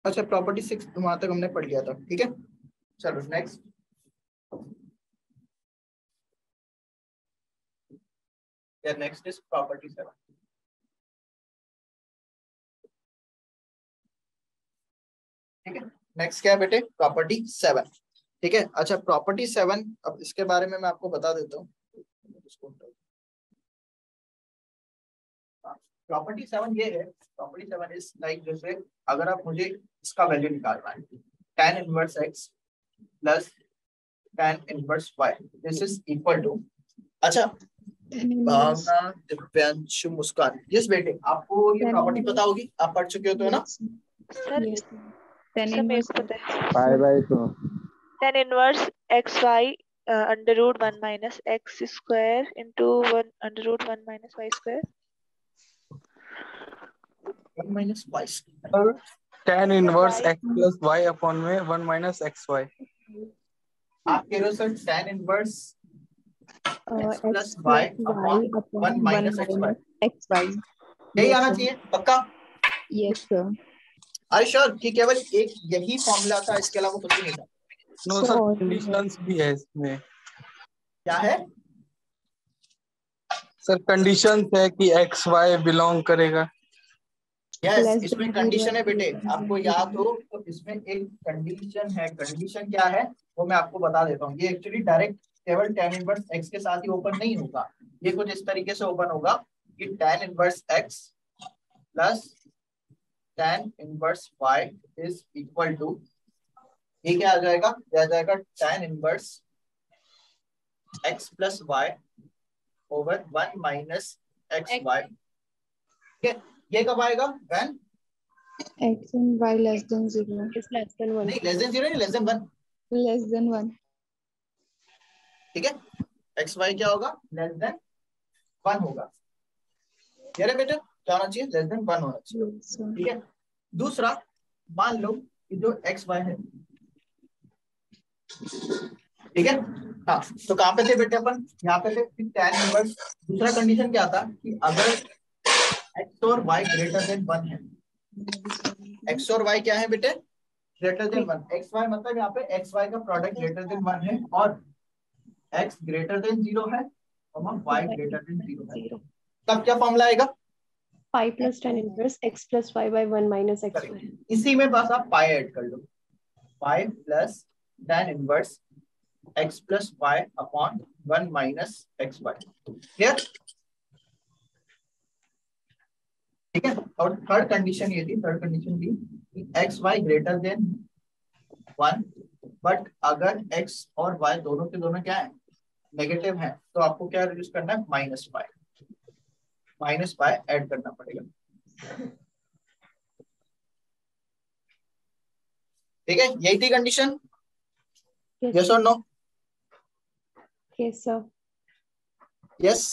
अच्छा प्रॉपर्टी 6 वहां तक हमने पढ़ लिया था, ठीक है। चलो नेक्स्ट, या नेक्स्ट इज प्रॉपर्टी 7। ठीक है, नेक्स्ट क्या है बेटे, प्रॉपर्टी 7। ठीक है, अच्छा प्रॉपर्टी 7, अब इसके बारे में मैं आपको बता देता हूँ। प्रॉपर्टी 7 ये है, प्रॉपर्टी 7 इज लाइक जैसे अगर आप मुझे इसका वैल्यू निकालना है, tan inverse x plus tan inverse y, this is equal to, अच्छा भावना, दिव्यांशु, मुस्कान, यस बेटे आपको ये प्रॉपर्टी पता होगी, आप पढ़ चुके हो तो है ना। सर सर मेरे को पता है। Pi by 2 tan inverse x y under root 1 minus x square into 1 under root 1 minus y square. 1 minus y, tan inverse x plus y upon में 1 माइनस xy। आप कह रहे हो sir tan inverse x plus y upon 1 minus xy, यही आना चाहिए पक्का। Yes sir. I sure कि केवल एक यही फॉर्मूला था, इसके अलावा कुछ नहीं था। नो सर, कंडीशंस भी है इसमें। क्या है सर कंडीशंस है कि एक्स वाई बिलोंग करेगा। यस इसमें कंडीशन है बेटे, आपको याद हो तो इसमें एक कंडीशन है। कंडीशन क्या है वो मैं आपको बता देता हूँ। ये एक्चुअली डायरेक्ट केवल tan इनवर्स x के साथ ही ओपन नहीं होगा, ये कुछ इस तरीके से ओपन होगा कि tan inverse x plus tan inverse y is equal to, ये क्या आ जाएगा, ये आ जाएगा tan inverse x plus y over 1 minus x y. ठीक है, ये कब आएगा, when x and y less than 0 is less than 1, नहीं लेस देन 0 नहीं, लेस देन 1, less than 1। ठीक है, एक्स वाई क्या होगा, लेस देन 1 होगा। ये रे बेटा क्या होना चाहिए, लेस देन 1 होना चाहिए। ठीक है, दूसरा मान लो कि जो एक्स वाई है, ठीक है, हाँ तो कहाँ पे थे बेटे अपन, यहाँ पे थे tan इनवर्स। दूसरा कंडीशन क्या था कि अगर एक्स और वाई ग्रेटर देन 1 है, एक्स और वाई क्या है बेटे, ग्रेटर देन 1, एक्स वाई मतलब यहाँ पे एक्स वाई का प्रोडक्ट ग्रेटर देन 1 है और एक्स ग्रेटर देन 0 है और वाई ग्रेटर देन 0 है, तब क्या फॉर्मूला आएगा, pi plus tan inverse x plus y by 1 minus x y। इसी में बस आप पाई ऐड कर लो, pi plus tan inverse x plus y upon 1 minus x Y. Clear, ठीक है। और थर्ड कंडीशन ये थी, थर्ड कंडीशन थी कि x y greater than 1, but अगर x और y दोनों के दोनों क्या है, नेगेटिव है, तो आपको क्या यूज करना है, माइनस पाई ऐड करना पड़ेगा। ठीक है, यही थी कंडीशन, यस और नो, यस सर। यस।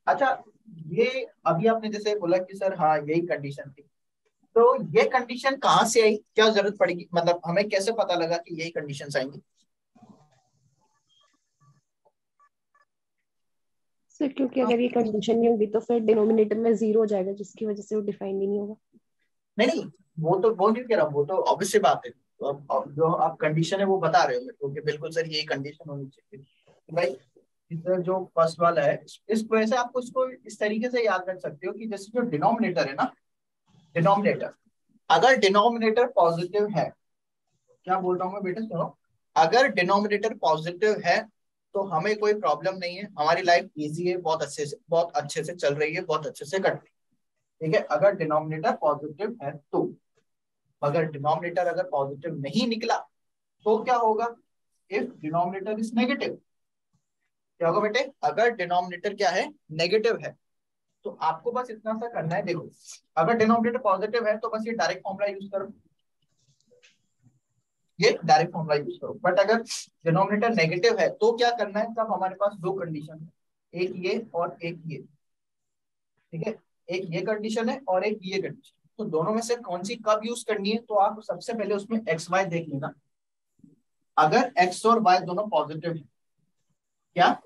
अच्छा ये अभी आपने जैसे बोला कि सर हाँ यही कंडीशन थी, तो ये कंडीशन कहाँ से आई, क्या जरूरत पड़ेगी, मतलब हमें कैसे पता लगा कि यही कंडीशंस आएंगी। सर क्योंकि अगर ये कंडीशन नहीं होगी तो फिर डिनोमिनेटर में 0 हो जाएगा, जिसकी वजह से वो डिफाइन ही नहीं होगा। नहीं वो तो वो नहीं कह रहा हूँ, वो तो ऑब्वियस सी बात है। तो अब जो आप कंडीशन है वो बता रहे हो मेरे को कि बिल्कुल सर यही कंडीशन होनी चाहिए। तो भाई इधर जो फर्स्ट वाला है, इस वजह से आपको इसको इस तरीके से याद रख सकते हो कि जैसे जो डिनोमिनेटर है ना, डिनोमिनेटर, अगर डिनोमिनेटर पॉजिटिव है, क्या बोल रहा हूँ मैं बेटा सुनो, अगर डिनोमिनेटर पॉजिटिव है तो हमें कोई प्रॉब्लम नहीं है, हमारी लाइफ इजी है, बहुत अच्छे से चल रही है, बहुत अच्छे से कट रही है। ठीक है, अगर डिनोमिनेटर पॉजिटिव है तो, अगर डिनोमिनेटर अगर पॉजिटिव नहीं निकला तो क्या होगा, इफ डिनोमिनेटर इज नेगेटिव, क्या होगा बेटे, अगर डिनोमिनेटर क्या है, नेगेटिव है, तो आपको बस इतना सा करना है। देखो अगर डिनोमिनेटर पॉजिटिव है तो बस ये डायरेक्ट फॉर्मूला यूज करो, ये डायरेक्ट फॉर्मूला यूज करो। बट अगर डिनोमिनेटर नेगेटिव है तो क्या करना है, तब हमारे पास दो कंडीशन है, एक ये और एक ये। ठीक है, एक ये कंडीशन है और एक ये कंडीशन, तो दोनों में से कौन सी कब यूज करनी है, तो आप सबसे पहले उसमें एक्स वाई देख लेना। अगर एक्स और वाई दोनों पॉजिटिव है, क्या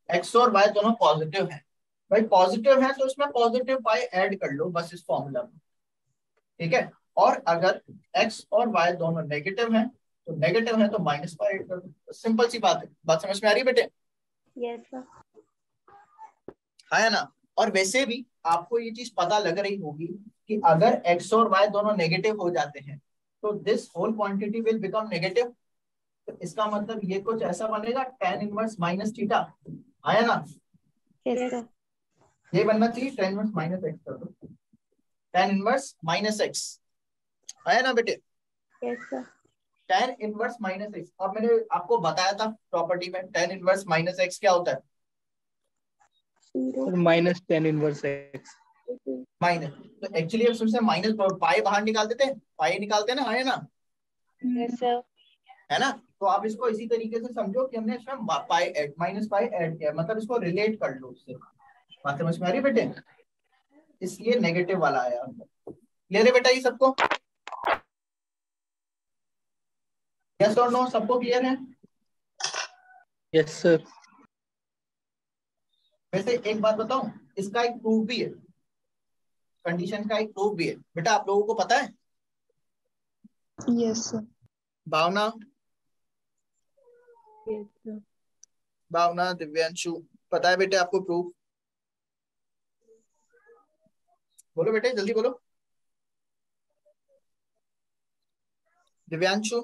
एक्स और वाई दोनों पॉजिटिव है, भाई पॉजिटिव है तो उसमें पॉजिटिव वाई ऐड कर लो बस इस फॉर्मूला में। ठीक है, और अगर एक्स और वाई दोनों नेगेटिव हैं, तो नेगेटिव है तो माइनस पाई ऐड कर दो। सिंपल सी बात है, बात समझ में आ रही है बेटे? Yes sir. है ना? और वैसे भी आपको ये चीज पता लग रही होगी कि अगर एक्स और वाई दोनों नेगेटिव हो जाते हैं तो this whole quantity will become negative. तो इसका मतलब ये कुछ ऐसा बनेगा tan इनवर्स माइनस थीटा, आया ना? Yes sir. ये बनना चाहिए tan इनवर्स माइनस एक्स कर दो, tan इनवर्स माइनस एक्स, आया ना बेटे? Yes sir. tan inverse minus x. अब मैंने आपको बताया था प्रॉपर्टी में tan इनवर्स माइनस एक्स क्या होता है, minus tan inverse x. Minus. तो एक्चुअली अब सबसे माइनस पाई बाहर निकाल देते हैं, पाई निकालते हैं ना, है ना? Yes sir. है ना? तो आप इसको इसी तरीके से समझो कि हमने इसमें पाई ऐड माइनस पाई ऐड किया, मतलब इसको रिलेट कर लो उससे। बात समझ में आ रही है बेटे? इसलिए नेगेटिव वाला आया। क्लियर है बेटा ये सबको? यस और नो, सबको क्लियर है? Yes sir. वैसे एक बात बताऊं, इसका एक प्रूफ भी है, कंडीशन का एक प्रूफ भी है बेटा, आप लोगों को पता है? Yes sir. Bhavna, yes sir. Bhavna, Divyanshu, पता है बेटे आपको प्रूफ? बोलो बेटे, जल्दी बोलो। दिव्यांशु,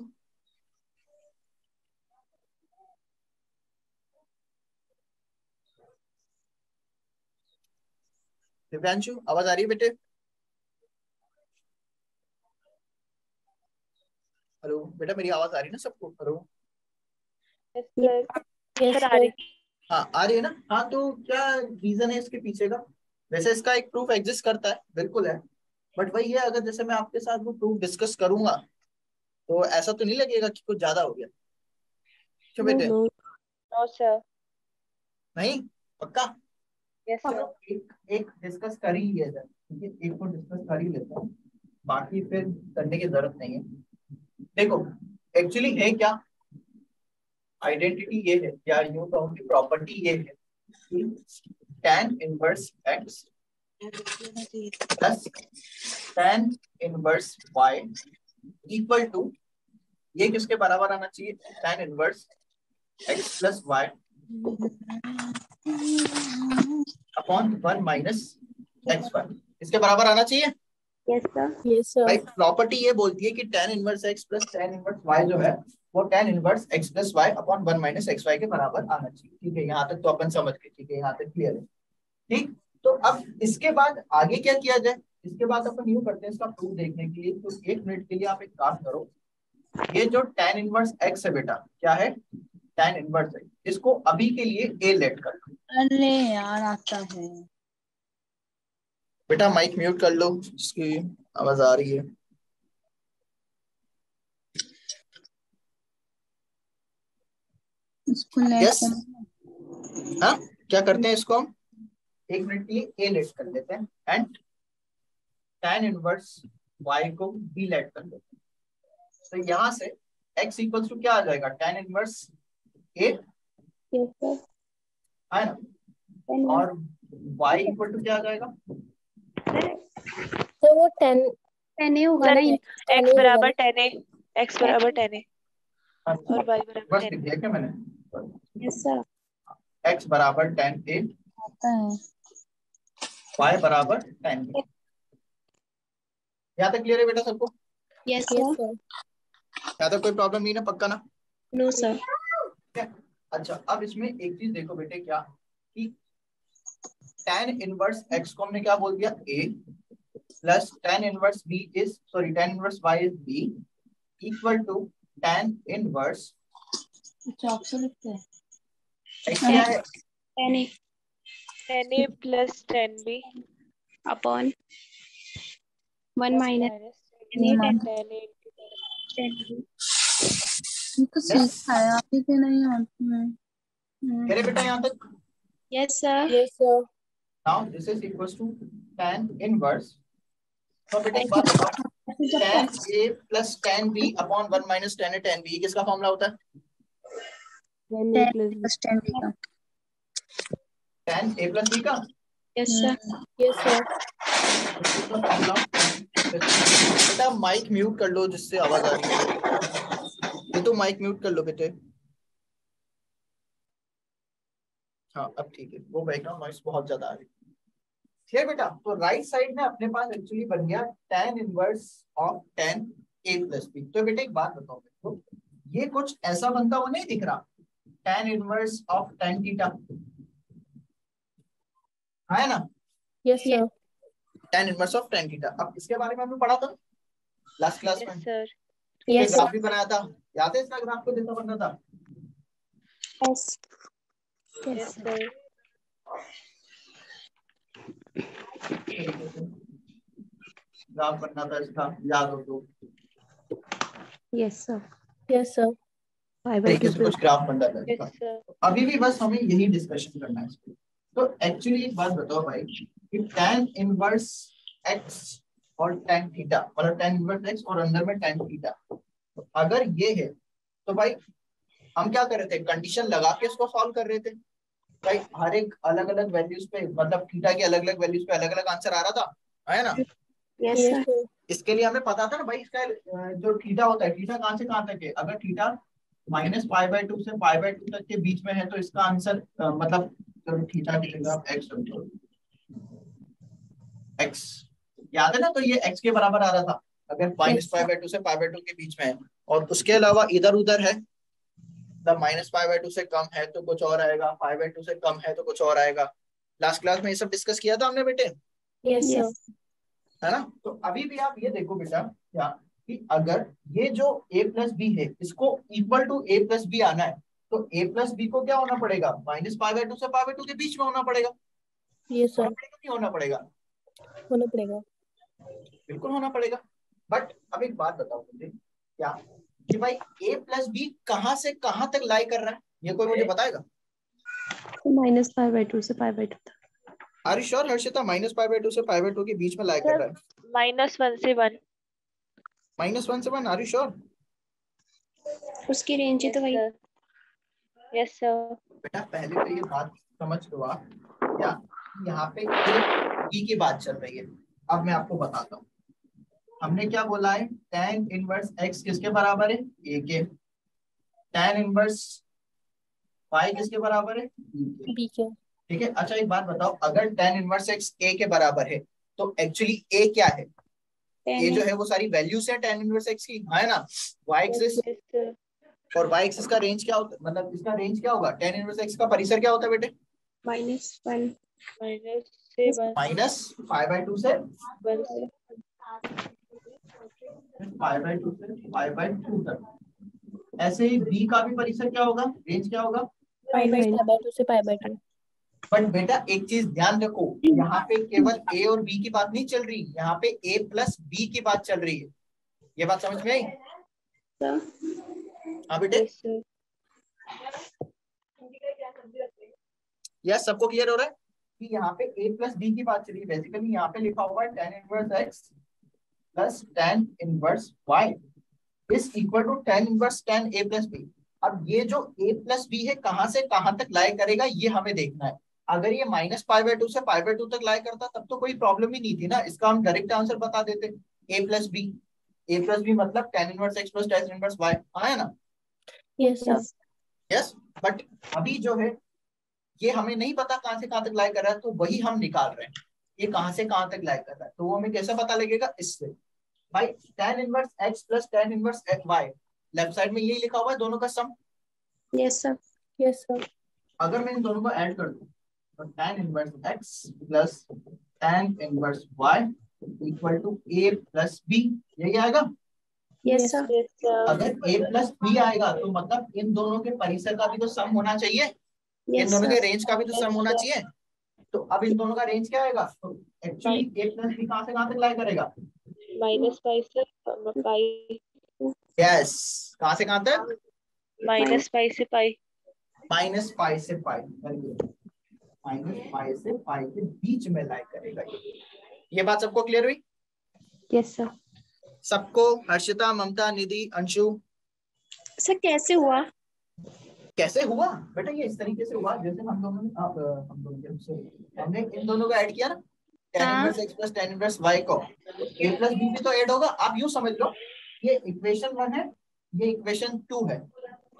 दिव्यांशु आवाज आ रही है बेटे? हेलो बेटा, मेरी आवाज आ रही है ना सबको? Hello, yes sir. सर आ रही। हाँ आ रही है ना? हाँ, तो क्या रीजन है इसके पीछे का? वैसे इसका एक प्रूफ एग्जिस्ट करता है, बिल्कुल है, बट वही है, अगर जैसे मैं आपके साथ वो प्रूफ डिस्कस करूंगा तो ऐसा तो नहीं लगेगा कि कुछ ज्यादा हो गया? क्यों नो बेटे? नो। No sir. नहीं? पक्का? Yes sir. एक एक डिस्कस कर ही लिया जाए, ठीक है? एक को डिस्कस कर ही लेते हैं, बाकी फिर करने की जरूरत नहीं है। देखो एक्चुअली है क्या, आइडेंटिटी ये है, या यूं कहूं कि प्रॉपर्टी ये है कि tan inverse x plus tan inverse y equal to, ये किसके बराबर आना चाहिए? tan inverse x plus y upon 1 minus xy, इसके बराबर आना चाहिए। Yes sir. यस भाई सर। प्रॉपर्टी ये बोलती है कि tan inverse x plus tan inverse y जो है वो tan inverse x plus y upon 1 minus xy के बराबर आना चाहिए। ठीक है, यहाँ तक तो अपन समझ गए, ठीक है, यहाँ तक क्लियर है? ठीक, तो अब इसके बाद आगे क्या किया जाए? इसके बाद अपन यूं करते हैं इसका प्रूफ देखने के लिए, तो 1 मिनट के लिए आप एक काम करो, ये जो tan इनवर्स x है बेटा, क्या है? tan इनवर्स x, इसको अभी के लिए a लेट कर लो। अरे यार आता है। बेटा माइक म्यूट कर लो, इसकी आवाज आ रही है। इसको लेट यस, कर। हाँ, क्या करते हैं इसको हम 1 मिनट के लिए a लेट कर लेते हैं एंड tan इनवर्स y को b लेट कर लेते हैं। तो यहाँ से x इक्वल्स टू क्या आ जाएगा? tan inverse a, yes sir. है ना? और y इक्वल टू क्या आ जाएगा? तो वो 10 होगा ना? एक्स बराबर 10a, एक्स बराबर 10a अच्छा, और y बराबर बस 10। लिख दिया क्या मैंने? Yes sir. x बराबर 10a, आता है। y बराबर 10b। यहाँ तक क्लियर है बेटा सबको? Yes yes sir. सर। यहाँ तक कोई प्रॉब्लम नहीं ना? पक्का ना? No sir. ठीक है। अच्छा, अब इसमें एक चीज देखो बेटे, क्या कि tan इनवर्स x को हमने क्या बोल दिया? a plus tan inverse b is, sorry, tan inverse y is b equal to tan inverse चौक से लिखते हैं। x क्या है? 10a plus 10b upon 1 minus नहीं मान 10a। तो सीखा है आप ही के नहीं आती में। मेरे बेटा यहाँ तक? Yes sir. Yes sir. Now this is equals to tan inverse, तो बेटा एक बात बताओ, tan a plus tan b upon 1 minus tan a tan b, किसका फॉर्मूला होता है? tan tan a plus b का। Yes sir. Yes sir. इसका फॉर्मूला बेटा माइक म्यूट कर लो जिससे आवाज आ रही है। ये तो माइक म्यूट कर लो बेटे। हाँ अब ठीक है, वो बैकग्राउंड नॉइस बहुत ज्यादा आ रही है। ठीक है बेटा, तो राइट साइड में अपने पास एक्चुअली बन गया tan inverse of tan a plus b. तो बेटे एक बात बताओ मेरे को, ये कुछ ऐसा बनता हुआ नहीं दिख रहा, tan inverse of tan theta है ना? Yes sir. tan inverse of tan theta. अब इसके बारे में हमने पढ़ा था लास्ट क्लास में, यस सर। ये यस ग्राफ भी बनाया था, याद है? इसका ग्राफ को जैसा बनना था। Yes yes sir. ग्राफ बनना था इसका, याद हो तो। Yes sir. Yes sir. तरीके से कुछ ग्राफ बन रहा था यस इसका। सर। अभी भी बस हमें यही डिस्कशन करना है इसको। तो एक्चुअली एक बात बताओ भाई कि tan इनवर्स x और tan थीटा, मतलब tan इनवर्स x और अंदर में tan थीटा, तो अगर ये है तो भाई हम क्या कर रहे थे, कंडीशन लगा के इसको सॉल्व कर रहे थे भाई। हर एक अलग अलग वैल्यूज पे, मतलब थीटा के अलग अलग वैल्यूज पे अलग अलग आंसर आ रहा था, है ना? Yes sir. इसके लिए हमें पता था ना भाई, इसका जो थीटा होता है, थीटा कहाँ से कहाँ तक है? अगर थीटा -π/2 से π/2 तक के बीच में है तो इसका आंसर मतलब थीटा की जगह एक्स याद है ना, तो ये x के बराबर आ रहा था अगर -π/2 से π/2 के बीच में है। और उसके अलावा इधर उधर है, मतलब -π/2 से कम है तो कुछ और आएगा, π/2 से कम है तो कुछ और आएगा। लास्ट क्लास में ये सब डिस्कस किया था हमने बेटे, यस सर। है ना? तो अभी भी आप ये देखो बेटा क्या, कि अगर ये जो a प्लस बी है इसको इक्वल टू a प्लस बी आना है तो a प्लस बी को क्या होना पड़ेगा, -π/2 से π/2 के बीच में होना पड़ेगा। यस होना सर। पड़ेगा नहीं होना पड़ेगा? होना पड़ेगा। बिल्कुल होना पड़ेगा। बट अब एक बात बताओ मुझे क्या, कि भाई a प्लस बी कहाँ से कहाँ तक लाई कर रहा है, ये कोई मुझे बताएगा? -π/2 से π/2 तक। Are you sure Harshita? -π/2 से π/2 के बीच में लाई कर रहा है? -1 से 1। -1 से 1, आर यू श्योर? उसकी रेंज ही तो वही। Yes sir. बेटा पहले तो ये बात समझ लो आप क्या, यहाँ पे a b की बात चल रही है। अब मैं आपको बताता हूँ, हमने क्या बोला है, tan इनवर्स x किसके बराबर है? a के। tan इनवर्स y किसके बराबर है? b के। बी के। ठीक है, अच्छा एक बात बताओ, अगर tan इनवर्स x a के बराबर है तो एक्चुअली a क्या है? a जो है वो सारी वैल्यूज है tan इनवर्स x की, है ना? y axis yes sir. और y एक्सिस का रेंज क्या होता है, मतलब इसका रेंज क्या होगा? tan इनवर्स x का परिसर क्या होता है बेटे? -1 -से 1। -π/2 से 1 से π/2 से π/2 तक। ऐसे ही b का भी परिसर क्या होगा, रेंज क्या होगा? π/2 से π/2। बट बेटा एक चीज ध्यान रखो, यहाँ पे केवल a और b की बात नहीं चल रही, यहाँ पे a प्लस b की बात चल रही है। ये बात समझ में आई? हाँ बेटे, यस सर। यस सबको क्लियर हो रहा है कि यहाँ पे a प्लस b की बात चल रही है। बेसिकली यहाँ पे लिखा हुआ है tan inverse x plus tan inverse y is equal to tan inverse tan a plus b। अब ये जो a प्लस b है कहाँ से कहाँ तक लाई करेगा ये हमें देखना है। अगर ये -π/2 से π/2 तक लाई करता तब तो कोई प्रॉब्लम ही नहीं थी ना, इसका हम डायरेक्ट आंसर बता देते, a प्लस b मतलब tan inverse x plus tan inverse y, है ना? Yes sir. यस। बट अभी जो है ये हमें नहीं पता कहाँ से कहाँ तक लाई कर रहा है, तो वही हम निकाल रहे हैं, ये कहाँ से कहाँ तक लाई कर रहा है। तो वो हमें कैसे पता लगेगा? इससे भाई tan inverse x plus tan inverse y, left side में यही लिखा हुआ है दोनों का sum. Yes sir. Yes sir. अगर मैं इन दोनों को ऐड कर दूं तो tan inverse x plus tan inverse y equal to a plus b, यही आएगा। Yes sir. Yes sir. अगर a प्लस b आएगा तो मतलब इन दोनों के परिसर का भी तो सम होना चाहिए, इन यस दोनों के सर। रेंज का भी तो सम होना चाहिए। तो अब इन दोनों का रेंज क्या आएगा? तो एक्चुअली a प्लस b कहाँ से कहाँ तक लाई करेगा? -π से π। यस, कहाँ से कहाँ तक? -π से π। -π से π, -π से π के बीच में लाई करेगा ये बात सबको क्लियर हुई? Yes sir. सबको? हर्षिता, ममता, निधि, अंशु? सर कैसे हुआ? कैसे हुआ बेटा? ये इस तरीके से हुआ जैसे हम दोनों ने हमने इन दोनों को ऐड किया ना, tan हाँ। Inverse x plus tan inverse y को a प्लस b भी तो ऐड होगा। आप यूं समझ लो, ये इक्वेशन 1 है, ये इक्वेशन 2 है,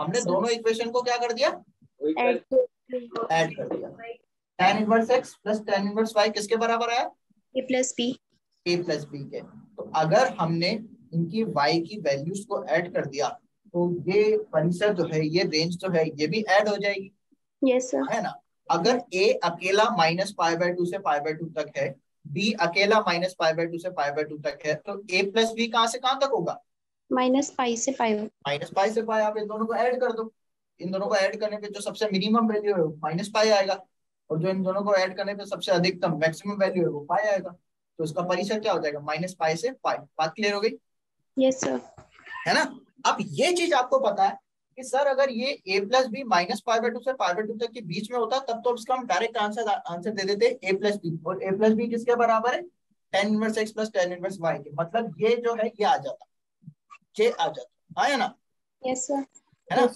हमने दोनों इक्वेशन को क्या कर दिया, ऐड कर दिया। tan inverse x plus tan inverse y किसके बराबर आया, a प्लस b के। तो अगर हमने इनकी y की वैल्यूज को ऐड कर दिया तो ये परिसर जो है, ये रेंज जो है, ये भी ऐड हो जाएगी, यस सर है ना। अगर a अकेला -π/2 से π/2 तक है, b अकेला -π/2 से π/2 तक है, तो a प्लस b कहां से कहां तक होगा, -π से π -π से π। आप इन दोनों को ऐड कर दो, इन दोनों को ऐड करने पे जो सबसे मिनिमम वैल्यू है वो -π आएगा, और जो इन दोनों को ऐड करने पे सबसे अधिकतम मैक्सिमम वैल्यू है वो π आएगा। तो इसका परिसर क्या हो जाएगा, -π से π। बात क्लियर हो गई, यस सर है ना। अब ये चीज आपको पता है कि सर अगर ये a प्लस बी -π/2 से π/2 तक के बीच में होता तब तो इसका हम डायरेक्ट आंसर दे देते a प्लस बी, और a प्लस बी किसके बराबर है, tan inverse x plus tan inverse y के। मतलब ये जो है ये आ जाता, ये आ जाता, आया ना, यस सर है ना।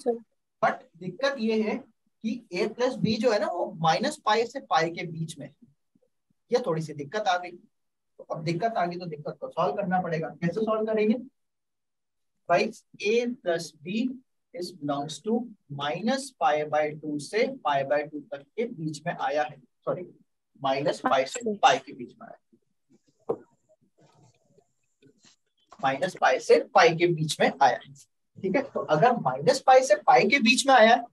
बट दिक्कत ये है कि a प्लस बी जो है ना वो -π से π के बीच में है, ये थोड़ी सी दिक्कत आ गई। तो अब दिक्कत आ गई तो दिक्कत को सॉल्व करना पड़ेगा। कैसे सॉल्व करेंगे भाई, a plus B is belongs to -π/2 से π/2 तक के बीच में आया है, सॉरी -π से π के बीच में आया, -π से π के बीच में आया है, ठीक है। तो अगर -π से π के बीच में आया है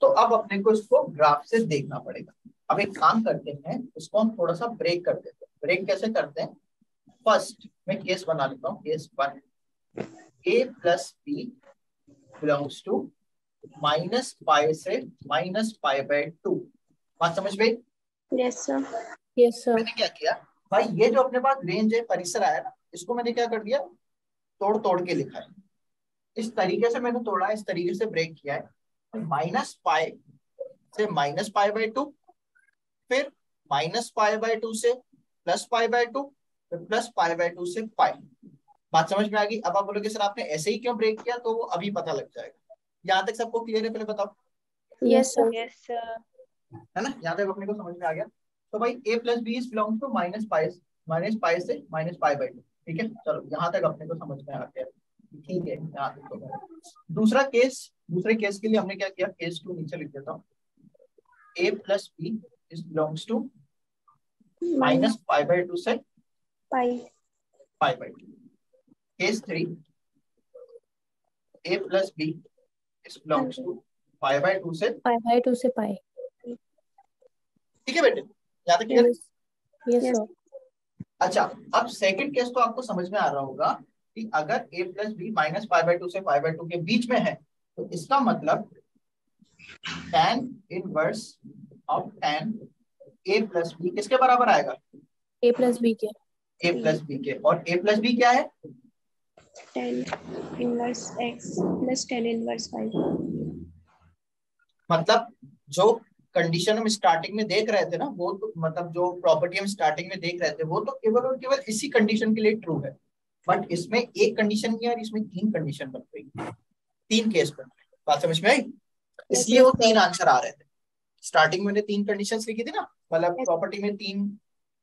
तो अब अपने को इसको ग्राफ से देखना पड़ेगा। अब एक काम करते हैं, इसको हम थोड़ा सा ब्रेक कर देते हैं। ब्रेक कैसे करते हैं, फर्स्ट मैं केस बना लेता हूँ, case 1, a plus B belongs to -π से -π/2। बात समझ में? यस सर मैंने क्या किया भाई, ये जो अपने पास रेंज है, परिसर आया ना, इसको मैंने क्या कर दिया, तोड़ तोड़ के लिखा है। इस तरीके से मैंने तोड़ा, इस तरीके से ब्रेक किया है। -π से -π/2, फिर -π/2 से +π/2, फिर +π/2 से π। बात समझ में आ गई? अब आप बोलोगे सर आपने ऐसे ही क्यों ब्रेक किया, तो वो अभी पता लग जाएगा। यहाँ तक सबको क्लियर है, पहले बताओ। Yes sir yes sir. है ना, यहाँ तक अपने को समझ में आ गया। तो भाई a plus B is belongs to -π से -π/2, ठीक है। चलो यहाँ तक अपने को समझ में आ गया, ठीक है। यहाँ तक तो दूसरा केस, दूसरे केस के लिए हमने क्या किया, केस 2 नीचे लिख देता हूँ। a plus B is belongs to -π/2 से π/2। केस 3, a plus B is belongs to π/2 से π/2 से π। ठीक है बेटे, यहाँ तक क्लियर? Yes sir. अच्छा, अब सेकंड केस तो आपको समझ में आ रहा होगा कि अगर a प्लस बी -π/2 से π/2 के बीच में है तो इसका मतलब tan inverse of tan a plus B किसके बराबर आएगा, a प्लस b के। a प्लस बी के। और a प्लस बी क्या है, tan inverse x plus tan inverse y। मतलब जो कंडीशन हम स्टार्टिंग में देख रहे थे ना, वो तो मतलब जो प्रॉपर्टी हम स्टार्टिंग में देख रहे थे वो तो केवल और केवल इसी कंडीशन के लिए ट्रू है। बट इसमें एक कंडीशन नहीं है और इसमें 3 कंडीशन बन गई, 3 केस बन गए। बात समझ में आई? इसलिए वो 3 आंसर आ रहे थे। स्टार्टिंग में 3 कंडीशंस लिखी थी ना, मतलब प्रॉपर्टी में 3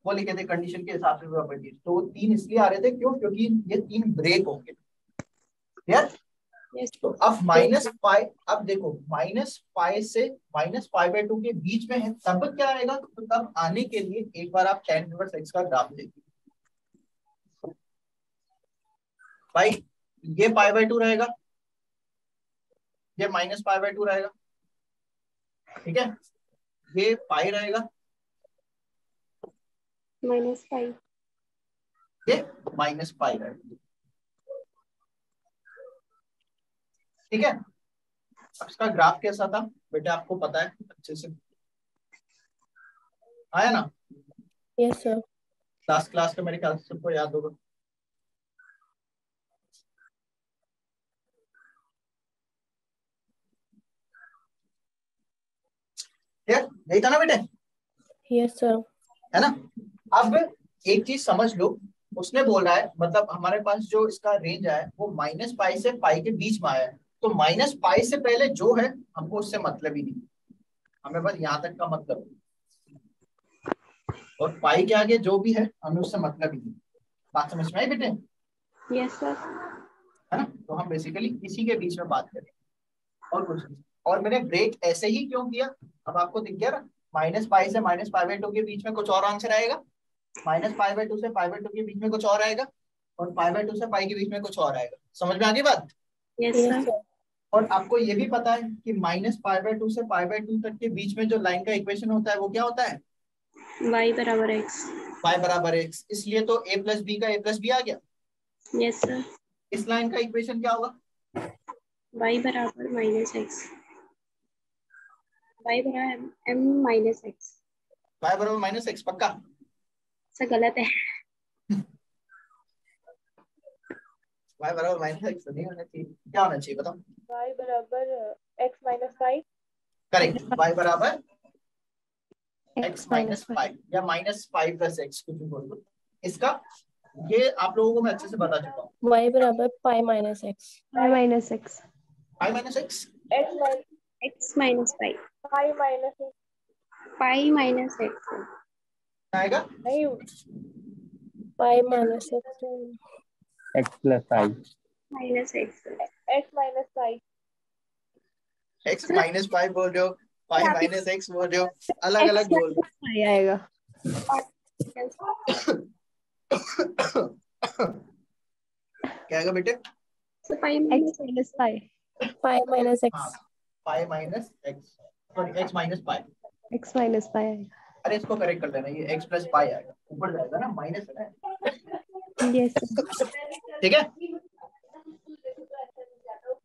वो लिखे थे कंडीशन के हिसाब से प्रॉपर्टी, तो 3 इसलिए आ रहे थे क्यों, क्योंकि ये 3 ब्रेक होंगे। क्लियर? तो अब -π, अब देखो -π से -π/2 के बीच में है, तब क्या आएगा, तो तब आने के लिए एक बार आप tan इनवर्स x का ग्राफ देखिए। भाई ये π/2 रहेगा, ये -π/2 रहेगा, ठीक है। ये पाई रहेगा, -π ये -π रहेगा, ठीक है। अब इसका ग्राफ कैसा था बेटा, आपको पता है अच्छे से, आया ना? Yes sir. लास्ट क्लास का मेरे ख्याल से सबको याद होगा। नहीं था ना बेटे? Yes sir. है ना। अब एक चीज समझ लो, उसने बोला है मतलब हमारे पास जो इसका रेंज है वो -π से π के बीच में आया है, तो -π से पहले जो है हमको उससे मतलब ही नहीं, हमें बस यहाँ तक का मतलब। और पाई के आगे जो भी है हमें उससे मतलब ही नहीं। बात समझ में आई बेटे? Yes sir. है ना? तो हम बेसिकली इसी के बीच में बात करें और कुछ नहीं। और मैंने ब्रेक ऐसे ही क्यों किया, अब आपको दिख गया ना, -π से -π/2 के बीच में कुछ और आंसर आएगा, -π/2 से π/2 के बीच में कुछ और आएगा, और π/2 से π के बीच में कुछ और आएगा। समझ में आ गई बात? Yes Yes, sir. sir. और आपको ये भी पता है कि -π/2 से π/2 तक के बीच में जो लाइन का इक्वेशन होता है वो क्या होता है? y बराबर x। y बराबर x। इसलिए तो a प्लस बी का a प्लस बी आ गया। Yes sir. इस लाइन का इक्वेशन क्या होगा? y बराबर -x। y बराबर m -x। y बराबर -x पक्का? सर गलत है। y बराबर -x नहीं होना चाहिए, क्या होना चाहिए बताओ? y बराबर x माइनस 5। करेक्ट, y बराबर x x माइनस 5 या -5 + x कुछ भी बोल दो। इसका ये आप लोगों को मैं अच्छे से बता चुका हूँ। Y बराबर π minus x। y minus x। y minus x x minus pi. Pi minus pi minus x। आएगा नहीं π minus x। x plus i। Minus x। x minus 5। x minus 5 बोल रहे हो, पाई माइनस x बोल रहे हो, अलग अलग बोल रहे पाई आएगा। हो। क्या आएगा बेटे? तो पाई माइनस पाई। π माइनस हाँ, x। पाई minus x, sorry x minus पाई। x माइनस पाई आएगा। अरे इसको करेक्ट कर लेना, ये x प्लस पाई आएगा, ऊपर जाएगा ना, माइनस है ना। यस। ठीक है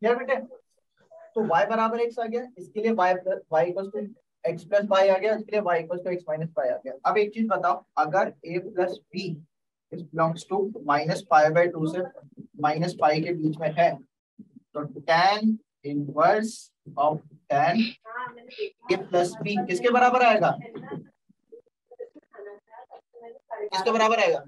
यार बेटे, तो y बराबर x आ गया, इसके लिए y equal to x plus pi आ गया, इसके लिए y equal to x minus pi आ गया। अब एक चीज बताओ, अगर a plus B is belongs to -π/2 से -π के बीच में है, तो tan inverse of tan a plus B किसके बराबर आएगा? किसके बराबर आएगा?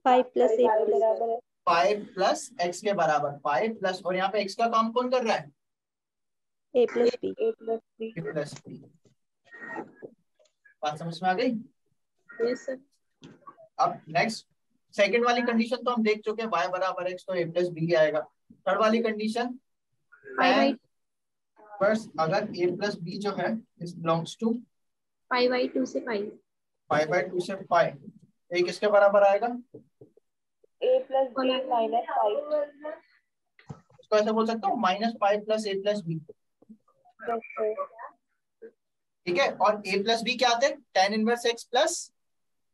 पाई प्लस a बराबर है पाई प्लस x के बराबर। पाई प्लस, और यहाँ पे x का काम कौन कर रहा है? a plus b। a plus b। a plus b. बात समझ में आ गई? Yes sir. अब नेक्स्ट सेकंड वाली कंडीशन तो हम देख चुके हैं, y बराबर x तो a प्लस बी आएगा। थर्ड वाली कंडीशन पाई फर्स्ट, अगर a प्लस बी जो है इज बिलोंग्स टू पाई/2 से पाई। π/2 से पाई, ये किसके बराबर आएगा? a plus b minus 5। इसको ऐसे बोल सकता हूँ -π प्लस a प्लस बी। ठीक है, और a प्लस बी क्या आते हैं? tan inverse x plus,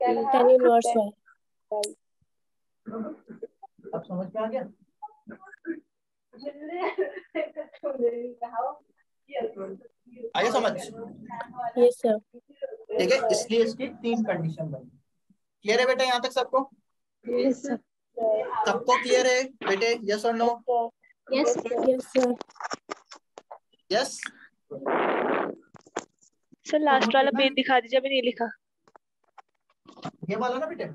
tan inverse y। अब समझ में आ गया? आगे समझ? Yes sir. ठीक है, इसलिए इसकी 3 कंडीशन बनी। क्लियर है बेटा यहाँ तक सबको? Yes sir. सबको क्लियर है बेटे? यस और no? Yes yes sir. Yes. Sir last वाला पेज दिखा दीजिए, अभी नहीं लिखा। ये वाला ना बेटे?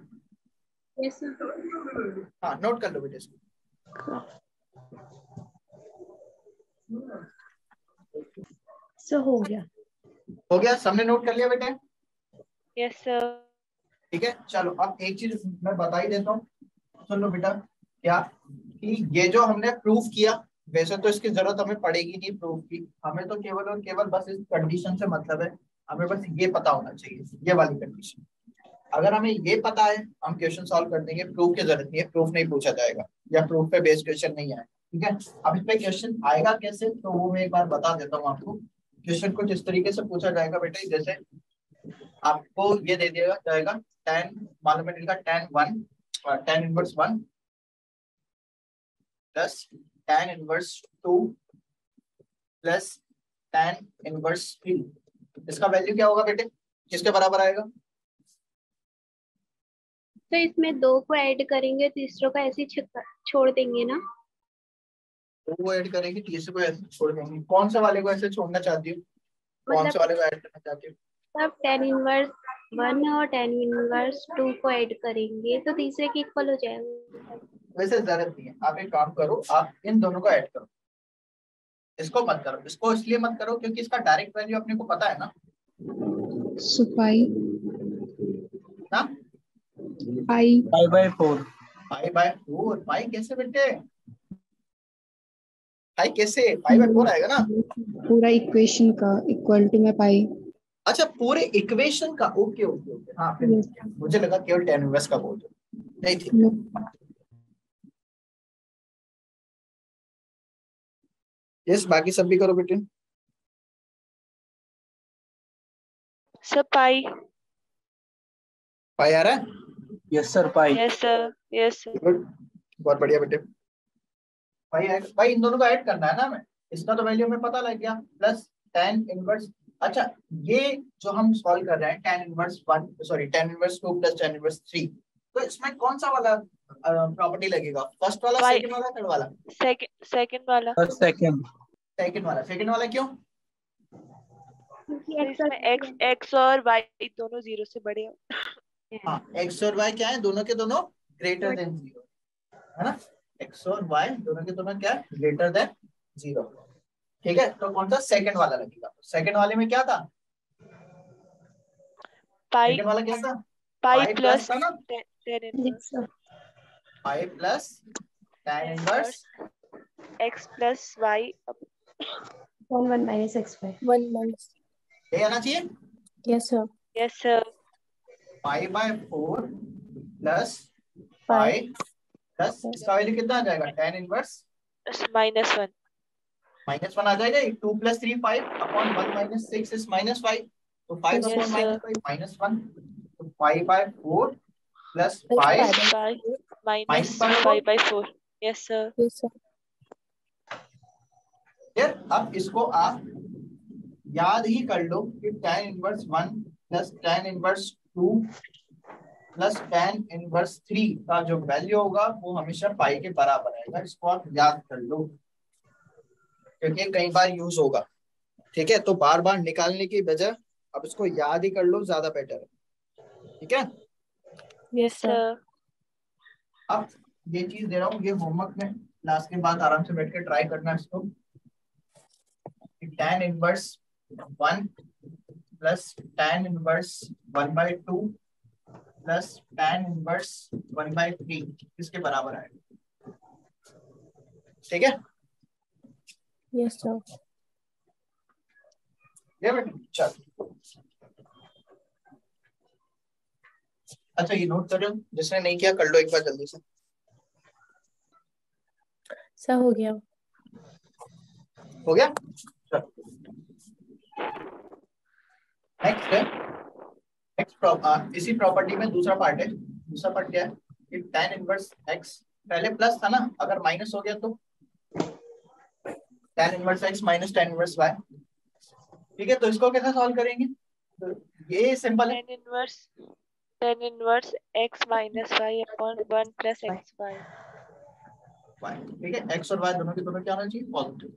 Yes sir. हाँ, नोट कर लो बेटे इसको। सो हो गया। हो गया, सबने नोट कर लिया बेटे? Yes sir. ठीक है, चलो अब एक चीज मैं बता ही देता हूँ, सुन लो बेटा। क्या कि ये जो हमने प्रूफ किया, वैसे तो इसकी जरूरत हमें पड़ेगी नहीं प्रूफ की, हमें तो केवल और केवल बस इस कंडीशन से मतलब है, हमें बस ये पता होना चाहिए, ये वाली कंडीशन। अगर हमें ये पता है हम क्वेश्चन सॉल्व कर देंगे, प्रूफ की जरूरत नहीं है, प्रूफ नहीं पूछा जाएगा या प्रूफ पे बेस्ड क्वेश्चन नहीं आएगा। ठीक है, अब इस पे क्वेश्चन आएगा कैसे, तो वो मैं एक बार बता देता हूँ आपको। क्वेश्चन को जिस तरीके से पूछा जाएगा बेटे, जैसे आपको ये दे दिया जाएगा tan, मालूम है tan inverse 1 plus tan inverse 2 plus tan inverse 3, इसका वैल्यू क्या होगा बेटे? किसके बराबर आएगा? तो इसमें 2 को ऐड करेंगे, तीसरे को ऐसे छोड़ देंगे ना? तो वो ऐड करेंगे, तीसरे को ऐसे छोड़ देंगे। कौन से वाले को ऐसे छोड़ना चाहती हूँ, कौन से वाले को ऐड करना चाहती हूँ? तब tan इनवर्स 1 और tan इनवर्स 2 को ऐड करेंगे तो तीसरे के इक्वल हो जाएगा। वैसे जरूरत नहीं है, आप एक काम करो, आप इन दोनों को ऐड करो, इसको मत करो। इसको इसलिए मत करो क्योंकि इसका डायरेक्ट वैल्यू अपने को पता है ना। सुपाई ना पाई पाई बाय 4। पाई/4। पाई कैसे बेटे? पाई कैसे? पाई/4 आएगा ना। पूरा इक्वेशन का इक्वल टू में पाई। अच्छा, पूरे इक्वेशन का। ओके ओके ओके, हाँ फिर मुझे लगा केवल tan इनवर्स का बोल दो। नहीं ठीक। यस, बाकी सब भी करो बेटे। सर पाई। पाई आ रहा है? Yes sir, pi. Yes sir, yes sir. Good, बहुत बढ़िया बेटे। पाई इन दोनों को ऐड करना है ना हमें। इसका तो वैल्यू हमें पता लग गया, प्लस tan इनवर्स। अच्छा, ये जो हम सॉल्व कर रहे हैं tan inverse 1, sorry tan inverse 2 plus tan inverse 3, तो इसमें कौन सा वाला प्रॉपर्टी लगेगा? फर्स्ट वाला, Why? सेकंड वाला, थर्ड वाला? सेकंड वाला। First second. सेकंड वाला क्यों? तो इसमें x और y दोनों 0 से बड़े हैं। हाँ, x और y क्या है? दोनों के दोनों ग्रेटर देन 0, है ना। x और y दोनों के दोनों क्या है? Greater than 0। ठीक है, तो कौन सा सेकंड वाला लगेगा? सेकंड वाले में क्या था? पाई सेकंड वाला क्या था? पाई पाई प्लस था ना। tan इनवर्स पाई plus tan inverse x plus y 1 minus x/y। 1 minus। ये आना चाहिए। Yes sir। Yes sir. पाई/4 प्लस Pi पाई प्लस इसका वैल्यू कितना आ जाएगा? tan inverse -1। -1 आ जाएगा। 2 + 3 5 अपॉन 1 - 6 इज -5, तो 5 Yes, अपॉन sir. -5 -1, तो पाई/4 प्लस plus पाई pi by Pi 4। minus -5/4। 5/4। Yes sir. Yes sir। फिर अब इसको आप याद ही कर लो कि tan inverse 1 plus tan inverse 2 plus tan inverse 3 का जो वैल्यू होगा वो हमेशा पाई के बराबर आएगा। इसको आप याद कर लो क्योंकि कई बार यूज होगा। ठीक है, तो बार बार निकालने की बजाय अब इसको याद ही कर लो, ज्यादा बेटर है। ठीक है, Yes यस sir। सर। अब ये चीज दे रहा हूँ, ये होमवर्क में क्लास के बाद आराम से बैठ के ट्राई करना इसको। tan inverse 1 plus tan inverse 1/2 plus tan inverse 1/3 किसके बराबर आएगा? ठीक है, Yes sir। ये बेटा चल। अच्छा, ये नोट कर रहे हो? जिसने नहीं किया कर लो एक बार जल्दी से। सर हो गया। हो गया? नेक्स्ट है, इसी प्रॉपर्टी में दूसरा पार्ट है। दूसरा पार्ट क्या है कि tan इनवर्स x, पहले प्लस था ना, अगर माइनस हो गया तो tan inverse x minus tan inverse y। ठीक है, तो इसको कैसे सॉल्व करेंगे? तो ये सिंपल है। tan inverse x minus y upon 1 plus xy। ठीक है, x और y दोनों के दोनों क्या होना चाहिए? पॉजिटिव।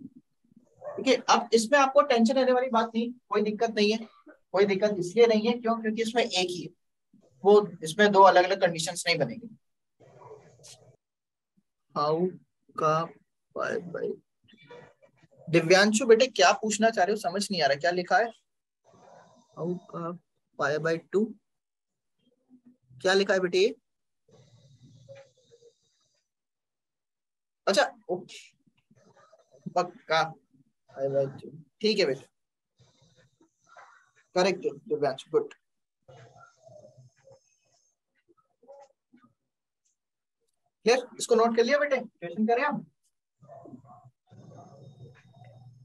ठीक है, अब इसमें आपको टेंशन लेने वाली बात नहीं, कोई दिक्कत नहीं है। कोई दिक्कत इसलिए नहीं है क्योंकि इसमें एक ही है, वो इसमें दो अलग अलग कंडीशंस नहीं बनेगी। हाउ का पाई बाय, दिव्यांशु बेटे क्या पूछना चाह रहे हो? समझ नहीं आ रहा, क्या लिखा है? हाउ का पाई/2 क्या लिखा है बेटे? अच्छा ओके, पक्का पाई/2। ठीक है बेटे, करेक्ट दिव्यांशु, गुड। क्लियर? इसको नोट कर लिया बेटे? क्वेश्चन करें हम?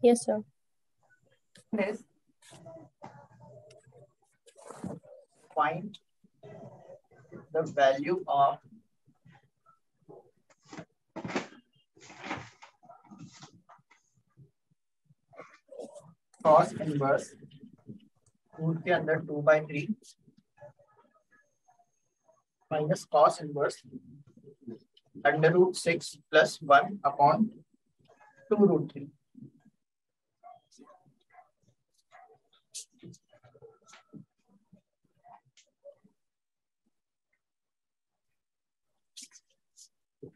Yes sir। Find the value of cos inverse root के अंदर 2/3 minus cos inverse √6 + 1 upon 2√3।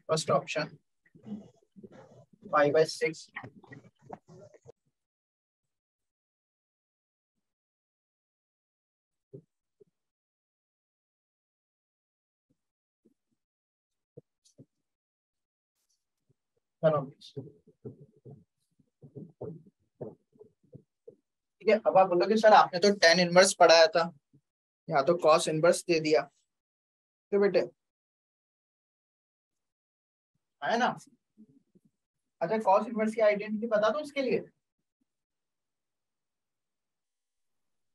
First option π/6 ठीक है, अब आप बोलोगे सर आपने तो tan इनवर्स पढ़ाया था, यहाँ तो cos इनवर्स दे दिया, तो बेटे है ना। अच्छा cos इनवर्स की आइडेंटिटी बता दो इसके लिए।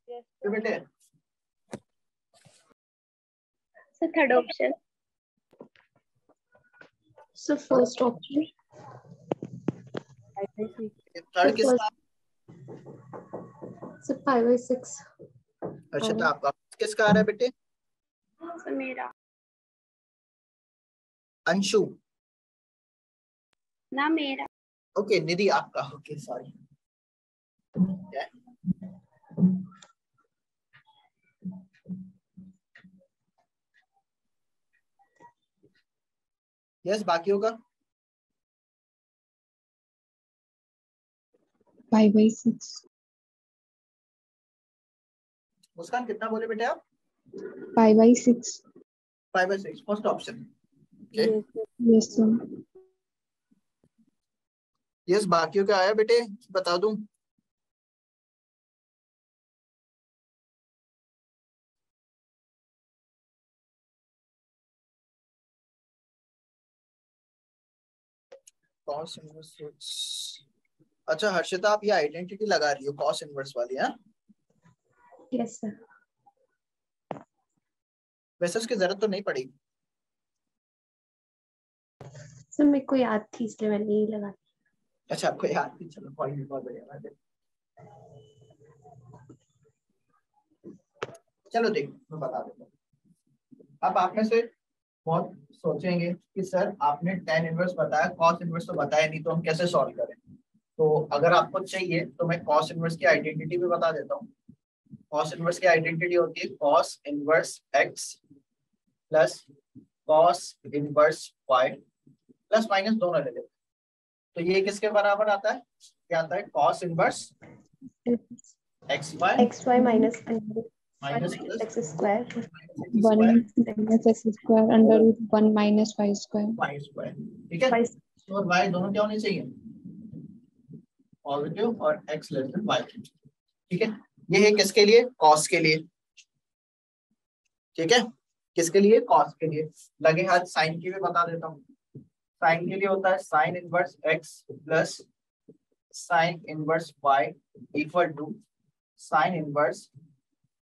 Yes, तो बेटे So third option. So first option. Third किसका? So 5/6. अच्छा तो आपका किसका आ रहा है बेटे? So मेरा अंशु। ना मेरा। ओके निधि आपका। Okay sorry. यस बाकियों का 5/6 मुस्कान कितना बोले बेटे आप? 5/6 5/6 first option. Yes, sir. yes sir yes बाकियों का आया बेटे बता दूं? cos inverse 6। अच्छा हर्षिता आप ये आइडेंटिटी लगा रही हो cos इनवर्स वाली? हाँ Yes sir. वैसे उसकी जरूरत तो नहीं पड़ेगी। So मेरे को याद थी इसलिए मैंने यही लगा। अच्छा आपको याद थी, चलो कोई नहीं, बहुत बढ़िया बात है। चलो देखो मैं बता देता हूँ। अब आप में से बहुत सोचेंगे कि सर आपने tan इनवर्स बताया, cos इनवर्स तो बताया नहीं, तो हम कैसे सॉल्व करें? तो अगर आपको चाहिए तो मैं cos इनवर्स की आइडेंटिटी भी बता देता हूँ। cos इनवर्स की आइडेंटिटी होती है cos inverse x plus cos inverse y plus minus दोनों ले लेते। तो ये किसके बराबर आता है? क्या आता है? cos inverse XY minus minus x square. 1 minus x square under root 1 minus y square y square. ठीक है, और y दोनों क्या होने चाहिए? पॉजिटिव और x लेस देन y। ठीक है, ये है किसके लिए? cos के लिए। ठीक है, किसके लिए? cos के लिए। लगे हाथ साइन के लिए बता देता हूँ। साइन के लिए होता है sine inverse x plus sine inverse y equal to sine inverse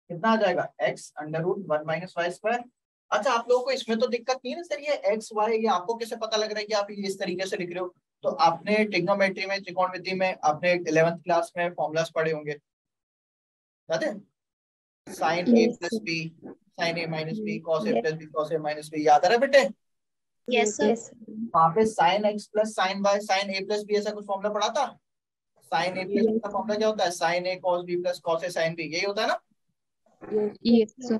कितना आ जाएगा? x under root 1 minus y square. अच्छा आप लोगों को इसमें तो दिक्कत नहीं है ना सर, ये x y ये आपको कैसे पता लग रहा है कि आप ये इस तरीके से लिख रहे हो? तो आपने ट्रिग्नोमेट्री में, त्रिकोणमिति में आपने 11th क्लास में फॉर्मूलास पढ़े होंगे, याद है? Sine a plus b sine a minus b cos a plus b cos a minus b, याद आ रहा है बेटे? Yes sir. वहाँ पे sine x plus sine y sine a plus b ऐसा कुछ फॉर्मूला पढ़ा था? साइन a प्लस बी का फॉर्मूला क्या होता है? Sine a cos b plus cos a sine b, यही होता है ना? yes sir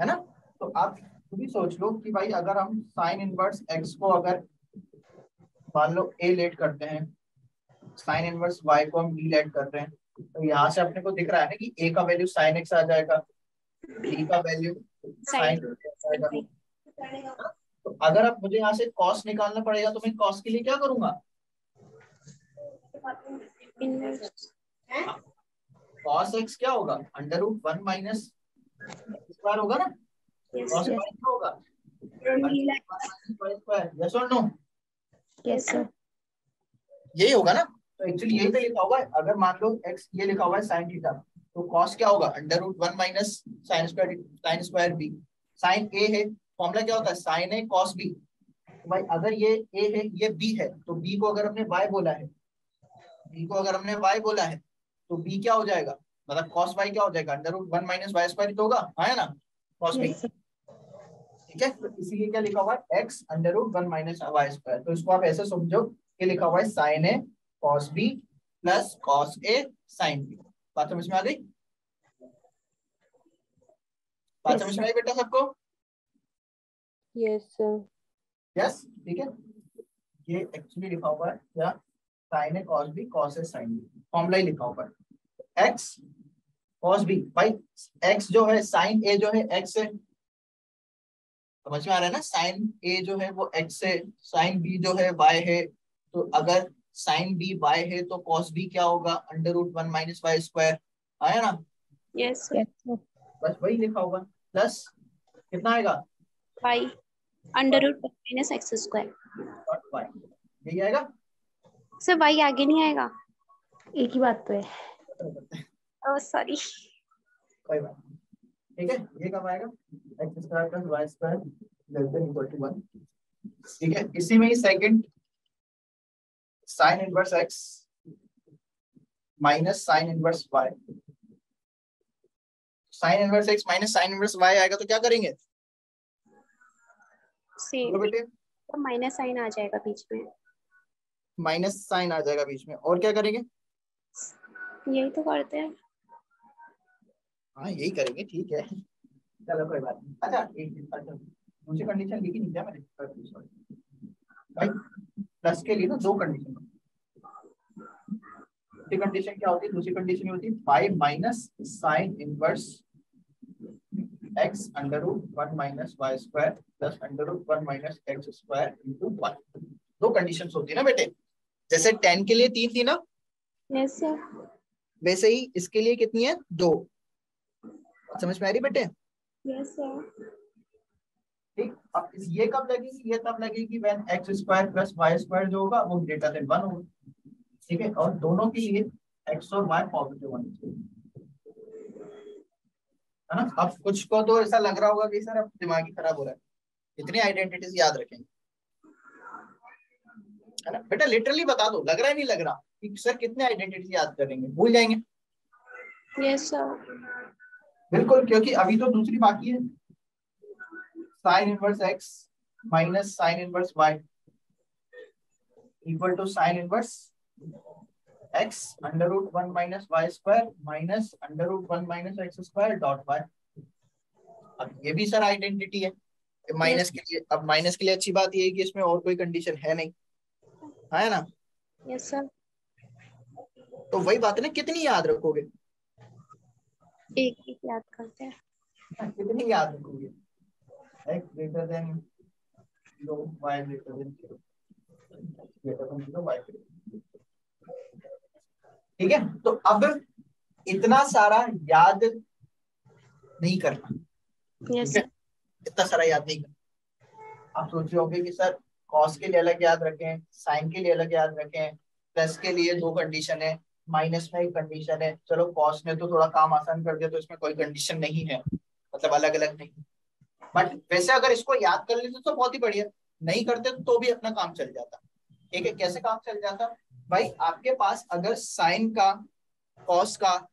है ना? तो आप भी सोच लो कि भाई अगर हम साइन इनवर्स x को अगर मान लो a लेट करते हैं, साइन इनवर्स y को हम b लेट कर रहे हैं, तो यहाँ से अपने को दिख रहा है ना कि a का वैल्यू साइन x आ जाएगा, b का वैल्यू साइन आ जाएगा। तो अगर आप मुझे यहाँ से cos निकालना पड़ेगा तो मैं cos के लिए क्या करूंगा? cos x क्या होगा? अंडर रूट 1 माइनस स्क्वायर होगा ना? cos y क्या होगा? यस और नो? Yes, sir. यही होगा ना? तो एक्चुअली यही पे लिखा होगा। अगर मान लो x ये लिखा हुआ है साइन थीटा, तो cos क्या होगा? Under root 1 minus sine square b। Sine a है, फॉर्मूला क्या होता है? Sine a cos b। तो भाई अगर ये a है ये b है, तो b को अगर हमने y बोला है, b को अगर हमने y बोला है तो b क्या हो जाएगा? मतलब cos y क्या हो जाएगा? Under root 1 minus y square तो होगा, है ना? cos b। ठीक है, तो इसीलिए क्या लिखा हुआ है? x under root 1 minus y square. तो इसको आप ऐसे समझो कि लिखा हुआ है sine a cos b plus cos a sin b। बात समझ में आ गई? बात समझ में आई बेटा सबको? Yes, sir. यस ठीक है, ये एक्चुअली लिखा हुआ है क्या? Sine a cos b cos a sin b, formula ही लिखा हुआ है x cos b। भाई x जो है साइन a जो है x से, समझ में आ रहा है ना? साइन a जो है वो x से, साइन b जो है y है, तो अगर साइन बी वाई है तो कॉस बी क्या होगा, under root 1 minus y square, आया ना। Yes Yes, sir. बस वही लिखा होगा, प्लस कितना आएगा, y under root minus x square. Y, यही आएगा। सर वाई आगे नहीं आएगा। एक ही बात तो है। Oh sorry. कोई बात नहीं, ठीक है। ये कब आएगा, X square plus Y square less than equal to 1। ठीक है, इसी में ही second sine inverse x minus sine inverse Y, sine inverse x minus sine inverse Y आएगा तो क्या करेंगे, सेम तो बेटे तो माइनस साइन आ जाएगा बीच में। माइनस साइन आ जाएगा बीच में, और क्या करेंगे, यही तो करते हैं। हाँ यही करेंगे, ठीक है, चलो कोई बात नहीं। अच्छा एक अच्छा दूसरी कंडीशन लिखी नहीं क्या मैंने, भाई प्लस के लिए ना दो कंडीशन, दूसरी कंडीशन क्या होती है, दूसरी कंडीशन होती है pi minus sine inverse x under root 1 minus y square plus under root 1 minus x square into 1। दो कंडीशन होती है ना बेटे, जैसे 10 के लिए 3 थी ना, यस सर। वैसे ही इसके लिए कितनी है, 2। समझ में आ रही बेटे, यस सर। ठीक। अब ये कब लगेगी, ये तब लगेगी when x square plus Y square जो होगा वो ग्रेटर देन 1 होगा, ठीक है। और दोनों के लिए एक्स और वाई पॉजिटिव होने चाहिए, है ना। अब कुछ को तो ऐसा लग रहा होगा कि सर अब दिमाग ही खराब हो रहा है, इतनी आइडेंटिटीज याद रखेंगे, है ना बेटा। लिटरली बता दो, लग रहा है नहीं लग रहा कि सर कितने आइडेंटिटीज याद करेंगे, भूल जाएंगे। Yes sir. बिल्कुल, क्योंकि अभी तो दूसरी बाकी है, sine inverse x minus sine inverse y equal to sine inverse x under root 1 minus y square minus under root 1 minus x square dot y. अब ये भी सर आइडेंटिटी है माइनस के लिए। अब माइनस के लिए अच्छी बात ये है कि इसमें और कोई कंडीशन है नहीं, है ना। Yes sir. तो वही बात है ना, कितनी याद रखोगे, एक एक याद करते हैं। कितनी याद रखोगे, x greater than 0 y greater than 0 greater than 0 y greater, ठीक है। तो अब इतना सारा याद नहीं करना, यस ठीक है, इतना सारा याद नहीं करना। आप सोच रहे होंगे कि सर कॉस के लिए अलग याद रखें, साइन के लिए अलग याद रखें, प्लस के लिए दो कंडीशन है, माइनस में एक कंडीशन है। चलो कॉस ने तो थोड़ा काम आसान कर दिया, तो इसमें कोई कंडीशन नहीं है, मतलब अलग अलग नहीं। बट वैसे अगर इसको याद कर लेते तो बहुत ही बढ़िया, नहीं करते तो भी अपना काम चल जाता, ठीक है। कैसे काम चल जाता भाई, आपके पास अगर साइन का कॉस का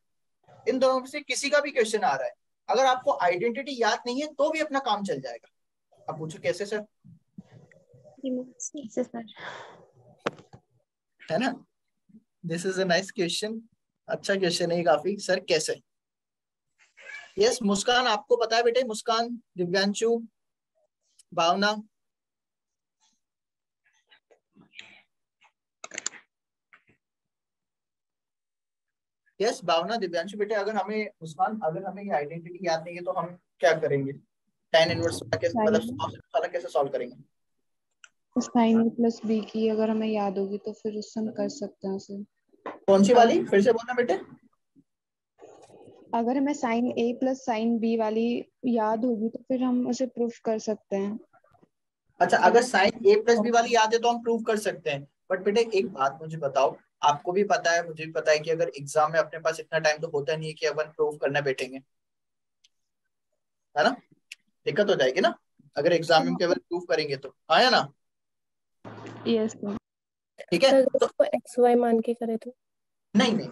इन दोनों में से किसी का भी क्वेश्चन आ रहा है, अगर आपको आइडेंटिटी याद नहीं है तो भी अपना काम चल जाएगा। अब पूछो कैसे सर, सर है ना। This is a nice question, अच्छा क्वेश्चन है काफी। सर कैसे, यस मुस्कान आपको पता है बेटे, मुस्कान, दिव्यांशु, भावना, यस भावना दिव्यांशु बेटे, अगर हमें मुस्कान अगर हमें ये आइडेंटिटी याद नहीं है तो हम क्या करेंगे, tan इनवर्स कैसे, मतलब वाला कैसे सॉल्व करेंगे। साइन ए प्लस बी की अगर हमें याद होगी तो फिर उससे हम कर सकते हैं उसे। कौन सी वाली, फिर से बोलना बेटे। अगर हमें साइन ए प्लस साइन बी वाली याद होगी तो फिर हम उसे प्रूफ कर सकते हैं। अच्छा, अगर साइन ए प्लस बी वाली याद है तो हम प्रूव कर सकते हैं। बट बेटे एक बात मुझे बताओ, आपको भी पता है मुझे भी पता है कि अगर एग्जाम में अपने पास इतना टाइम तो होता नहीं है कि अपन प्रूव करने बैठेंगे, है ना। दिक्कत हो जाएगी ना अगर एग्जाम में केवल प्रूव करेंगे तो, आया ना। यस ठीक है, सर तो उसको एक्स वाई मान के करे तो नहीं नहीं,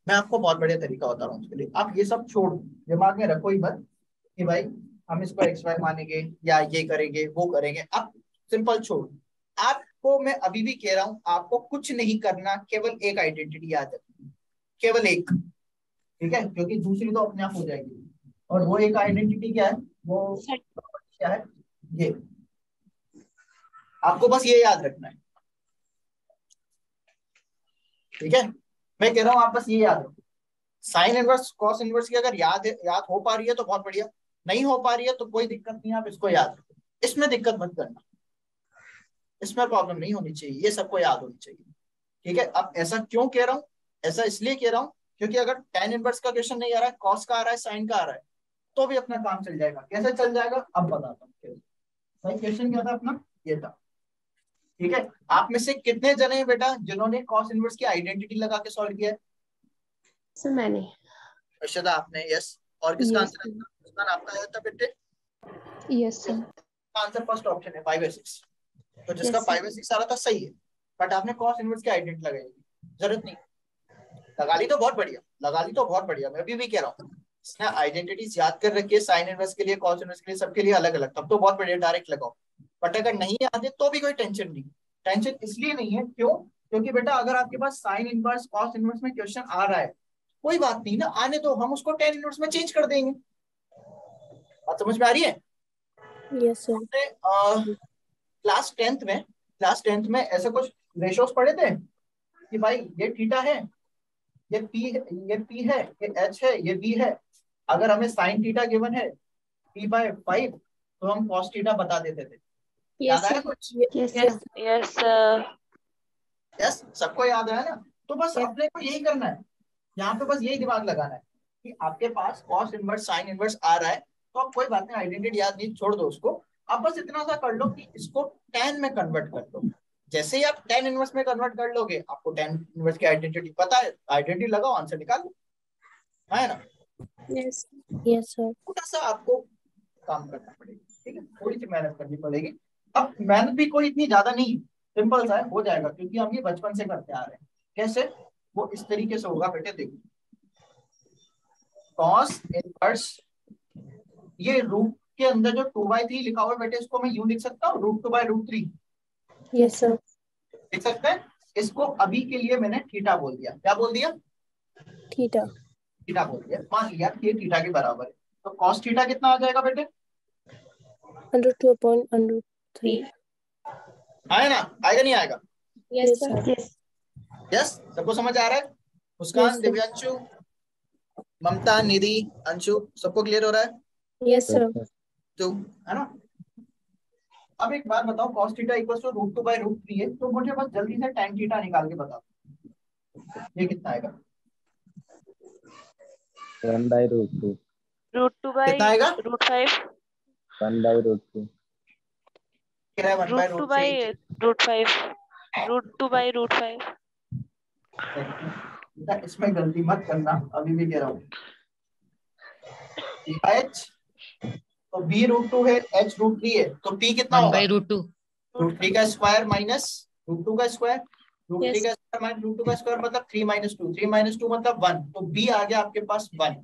मैं आपको बहुत बढ़िया तरीका बता रहा हूँ उसके लिए। आप ये सब छोड़ दिमाग में रखो ही मत कि भाई हम इसको एक्स वाई मानेंगे या ये करेंगे वो करेंगे। आप सिंपल छोड़, आपको मैं अभी भी कह रहा हूँ, आपको कुछ नहीं करना, केवल एक आइडेंटिटी याद रखनी, केवल एक, ठीक है, क्योंकि दूसरी तो अपने आप हो जाएगी। और वो एक आइडेंटिटी क्या है, वो क्या है, ये आपको बस ये याद रखना है, ठीक है। मैं कह रहा हूँ आप बस ये याद रखो, साइन इनवर्स कॉस इनवर्स की अगर याद हो पा रही है तो बहुत बढ़िया, नहीं हो पा रही है तो कोई दिक्कत नहीं, आप इसको याद रखो, इसमें दिक्कत मत करना, इसमें प्रॉब्लम नहीं होनी चाहिए, ये सबको याद होनी चाहिए। ठीक है, अब ऐसा क्यों कह रहा हूँ, ऐसा इसलिए कह रहा हूँ क्योंकि अगर tan इनवर्स का क्वेश्चन नहीं आ रहा है, cos का आ रहा है, sin का आ रहा है, तो भी अपना काम चल जाएगा। कैसे चल जाएगा अब बताता हूँ कैसे। भाई क्वेश्चन क्या था अपना, ये था। ठीक है, आप में से कितने जने हैं बेटा जिन्होंने cos इनवर्स की आइडेंटिटी लगा के सॉल्व किया है? सर मैंने। अर्शदा आपने, यस। और किसका यस आंसर है? मुस्कान आपका आया था बेटे? Yes sir. Answer first option है 5 और 6। तो जिसका यस 5 और 6 आ रहा था सही है, बट आपने cos इनवर्स की आइडेंटिटी लगाई, जरूरत नहीं। लगा ली तो बहुत बढ़िया, लगा ली तो बहुत बढ़िया, मैं भी कह रहा हूँ इसने आइडेंटिटीज याद कर रखी है, साइन इनवर्स के लिए, कॉस इनवर्स के लिए, सबके लिए अलग अलग, तब तो बहुत बढ़िया, डायरेक्ट लगाओ। बट अगर नहीं याद है तो भी कोई टेंशन नहीं। टेंशन इसलिए नहीं है, क्यों? क्योंकि बेटा अगर आपके पास साइन इनवर्स कॉस इनवर्स में क्वेश्चन आ रहा है, कोई बात नहीं ना, आने दो, हम उसको टेन इनवर्स में चेंज कर देंगे। बात समझ में आ रही है? Yes sir. हमने क्लास टेंथ में ऐसे कुछ रेशोस पढ़े थे कि भाई ये थीटा है, ये पी है, ये पी है, ये एच है, ये बी है। अगर हमें साइन थीटा गिवन है p/5, तो हम cos थीटा बता देते थे। याद आया कुछ? Yes yes sir. Yes yes, सबको याद है ना? तो बस Yes. अपने को यही करना है, यहाँ पे बस यही दिमाग लगाना है कि आपके पास cos इनवर्स साइन इनवर्स आ रहा है, तो आप कोई बात नहीं, आइडेंटिटी याद नहीं, छोड़ दो उसको। आप बस इतना सा कर लो कि इसको tan में कन्वर्ट कर लो। जैसे ही आप tan इनवर्स में कन्वर्ट कर लोगे, आपको tan इनवर्स की आइडेंटिटी पता है, आइडेंटिटी लगाओ, आंसर निकाल लो, है ना? Yes yes sir. थोड़ा सा आपको काम करना पड़ेगा, ठीक है, थोड़ी सी मेहनत करनी पड़ेगी। अब मेहनत भी कोई इतनी ज्यादा नहीं, सिंपल सा है, हो जाएगा, क्योंकि हम ये बचपन से करते आ रहे हैं। कैसे? वो इस तरीके से होगा बेटे, देखो, कॉस इनवर्स, ये रूट के अंदर जो 2/3 लिखा हुआ है बेटे, इसको मैं यूं लिख सकता हूँ, √2/√3 यस सर। लिख सकते हैं। इसको अभी के लिए मैंने थीटा बोल दिया। क्या बोल दिया? थीटा। थीटा बोल दिया, मान लिया कि ये थीटा के बराबर है। तो कॉस थीटा कितना आ जाएगा बेटे? √2/√3। आए ना, आएगा नहीं आएगा? Yes sir. यस, सबको समझ आ रहा है? यस मुस्कान, सर। दिव्यांशु, ममता, निधि, अंशु, सबको क्लियर हो रहा है? Yes sir. तो है ना? अब एक बात बताओ, cos थीटा इक्वल टू √2/√3 है, तो मुझे बस जल्दी से tan थीटा निकाल के बताओ, ये कितना आएगा? 1/√2. कितना आएगा? √2/√5 1/√2. क्या है? 1/√3? √2/√5 इसमें गलती मत करना, अभी भी कह रहा हूँ। h तो b√2 है, h √3 है, तो p कितना होगा? 1/√2. √3 का स्क्वायर माइनस √2 का स्क्वायर, √3 Yes. का स्क्वायर माइनस √2 का स्क्वायर मतलब 3 - 2, 3 - 2 मतलब 1, तो b आ गया आपके पास 1।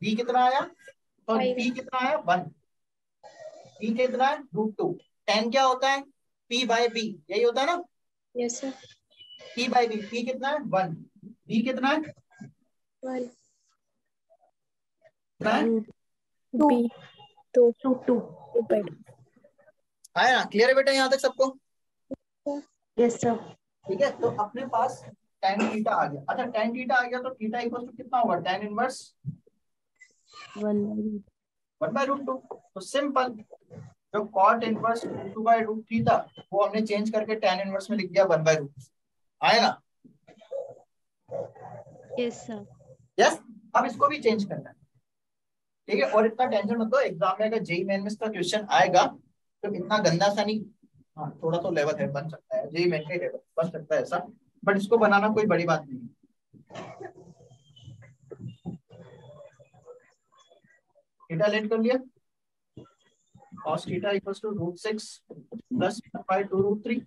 b कितना आया? तो b कितना आया? 1। b कितना है? √2। tan क्या होता है? p/b, यही होता है ना? Yes sir. p/b, p कितना है? 1। b कितना है? 1 कितना है? बी 2 आया ना? क्लियर है बेटा यहाँ तक सबको? Yes sir. ठीक है, तो अपने पास tan थीटा आ गया। अच्छा, tan थीटा आ गया तो थीटा इक्वल टू कितना होगा? tan inverse 1/√2। तो सिंपल, जो cot इनवर्स √2/√3 था, वो हमने चेंज करके tan इनवर्स में लिख दिया 1/√2। आएगा? Yes sir. यस। अब इसको भी चेंज करना है, ठीक है, और इतना टेंशन मत लो, एग्जाम में अगर जेईई मेन में इसका क्वेश्चन आएगा तो इतना गंदा सा नहीं, हाँ थोड़ा तो लेवल है, बन सकता है, जेईई मेन का लेवल बन सकता है ऐसा, बट इसको बनाना कोई बड़ी बात नहीं है। थीटा लेट कर लिया, cos theta equals to √6 plus 1/2√3।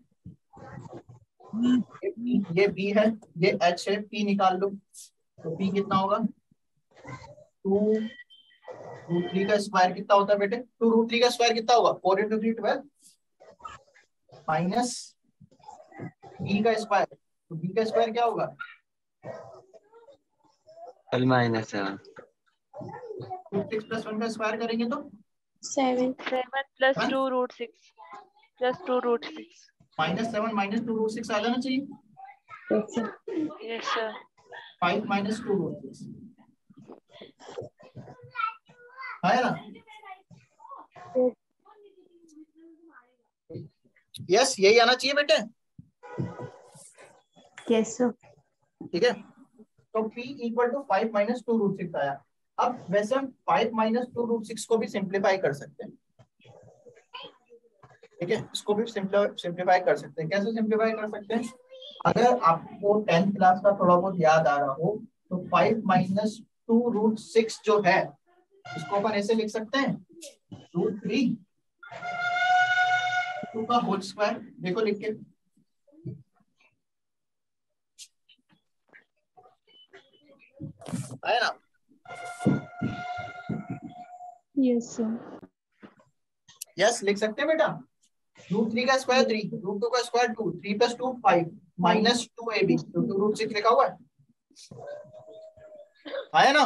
ये b है, ये h है, p निकाल लो, तो p कितना होगा? 2√3 का स्क्वायर कितना होता है बेटे? 2√3 का स्क्वायर कितना होगा? 4 × 3 12 माइनस b का स्क्वायर, तो b का स्क्वायर क्या होगा? L-7. 6 + 1 का स्क्वायर करेंगे तो 7 7 + 2√6 + 2√6 -7 - 2√6 आ जाना चाहिए। Yes sir. Yes sir. 5 - 2√6 है ना? यस, यही आना चाहिए बेटे। Yes sir. ठीक है, तो p इक्वल टू 5 माइनस 2√6 आया। अब वैसे हम 5 माइनस 2√6 को भी सिंप्लीफाई कर सकते हैं। ठीक है, इसको भी सिंप्लीफाई कर सकते हैं। कैसे सिंप्लीफाई कर सकते हैं? अगर आपको 10th क्लास का थोड़ा बहुत याद आ रहा हो तो 5 माइनस 2√6 जो है इसको अपन ऐसे लिख सकते हैं, √3 2 का होल स्क्वायर। देखो लिख के, है ना? Yes sir. यस, लिख सकते हैं बेटा। √3 का स्क्वायर 3, √2 का स्क्वायर 2, 3 + 2 5 माइनस 2ab, तो 2√6 लिखा हुआ है ना?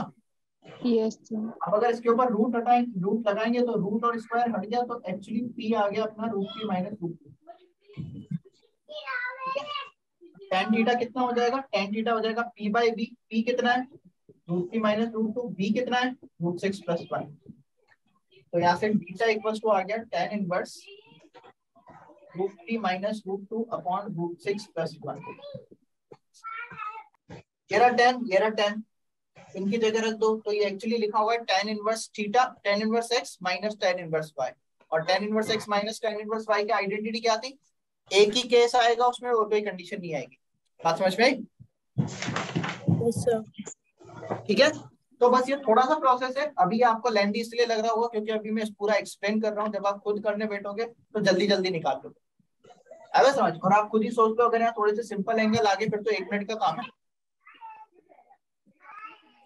Yes sir. अब अगर इसके ऊपर रूट लगाएंगे तो रूट और स्क्वायर हट गया, तो एक्चुअली p आ गया अपना √3 माइनस √2। tan थीटा कितना हो जाएगा? tan थीटा हो जाएगा p/b। p कितना है? √3 माइनस √2। b कितना है? √6 + 1। तो यहाँ से बीटा इक्वल्स टू आ गया tan इनवर्स √3 माइनस √2 अपॉन √6 + 1। ये रहा tan, इनकी जगह रख दो, तो ये एक्चुअली लिखा हुआ है tan inverse theta, tan inverse x minus tan inverse y। और tan inverse x minus tan inverse y की आइडेंटिटी क्या थी? एक ही केस आएगा उसमें, और कोई कंडीशन नहीं आएगी। बात समझ में आई? Yes sir. ठीक है, तो बस ये थोड़ा सा प्रोसेस है। अभी आपको लेंथी इसलिए लग रहा होगा क्योंकि अभी मैं पूरा एक्सप्लेन कर रहा हूँ। जब आप खुद करने बैठोगे तो जल्दी जल्दी निकाल लोगे, अगर समझ। और आप खुद ही सोच लो, अगर यहाँ थोड़े से सिंपल एंगल आगे, फिर तो 1 मिनट का काम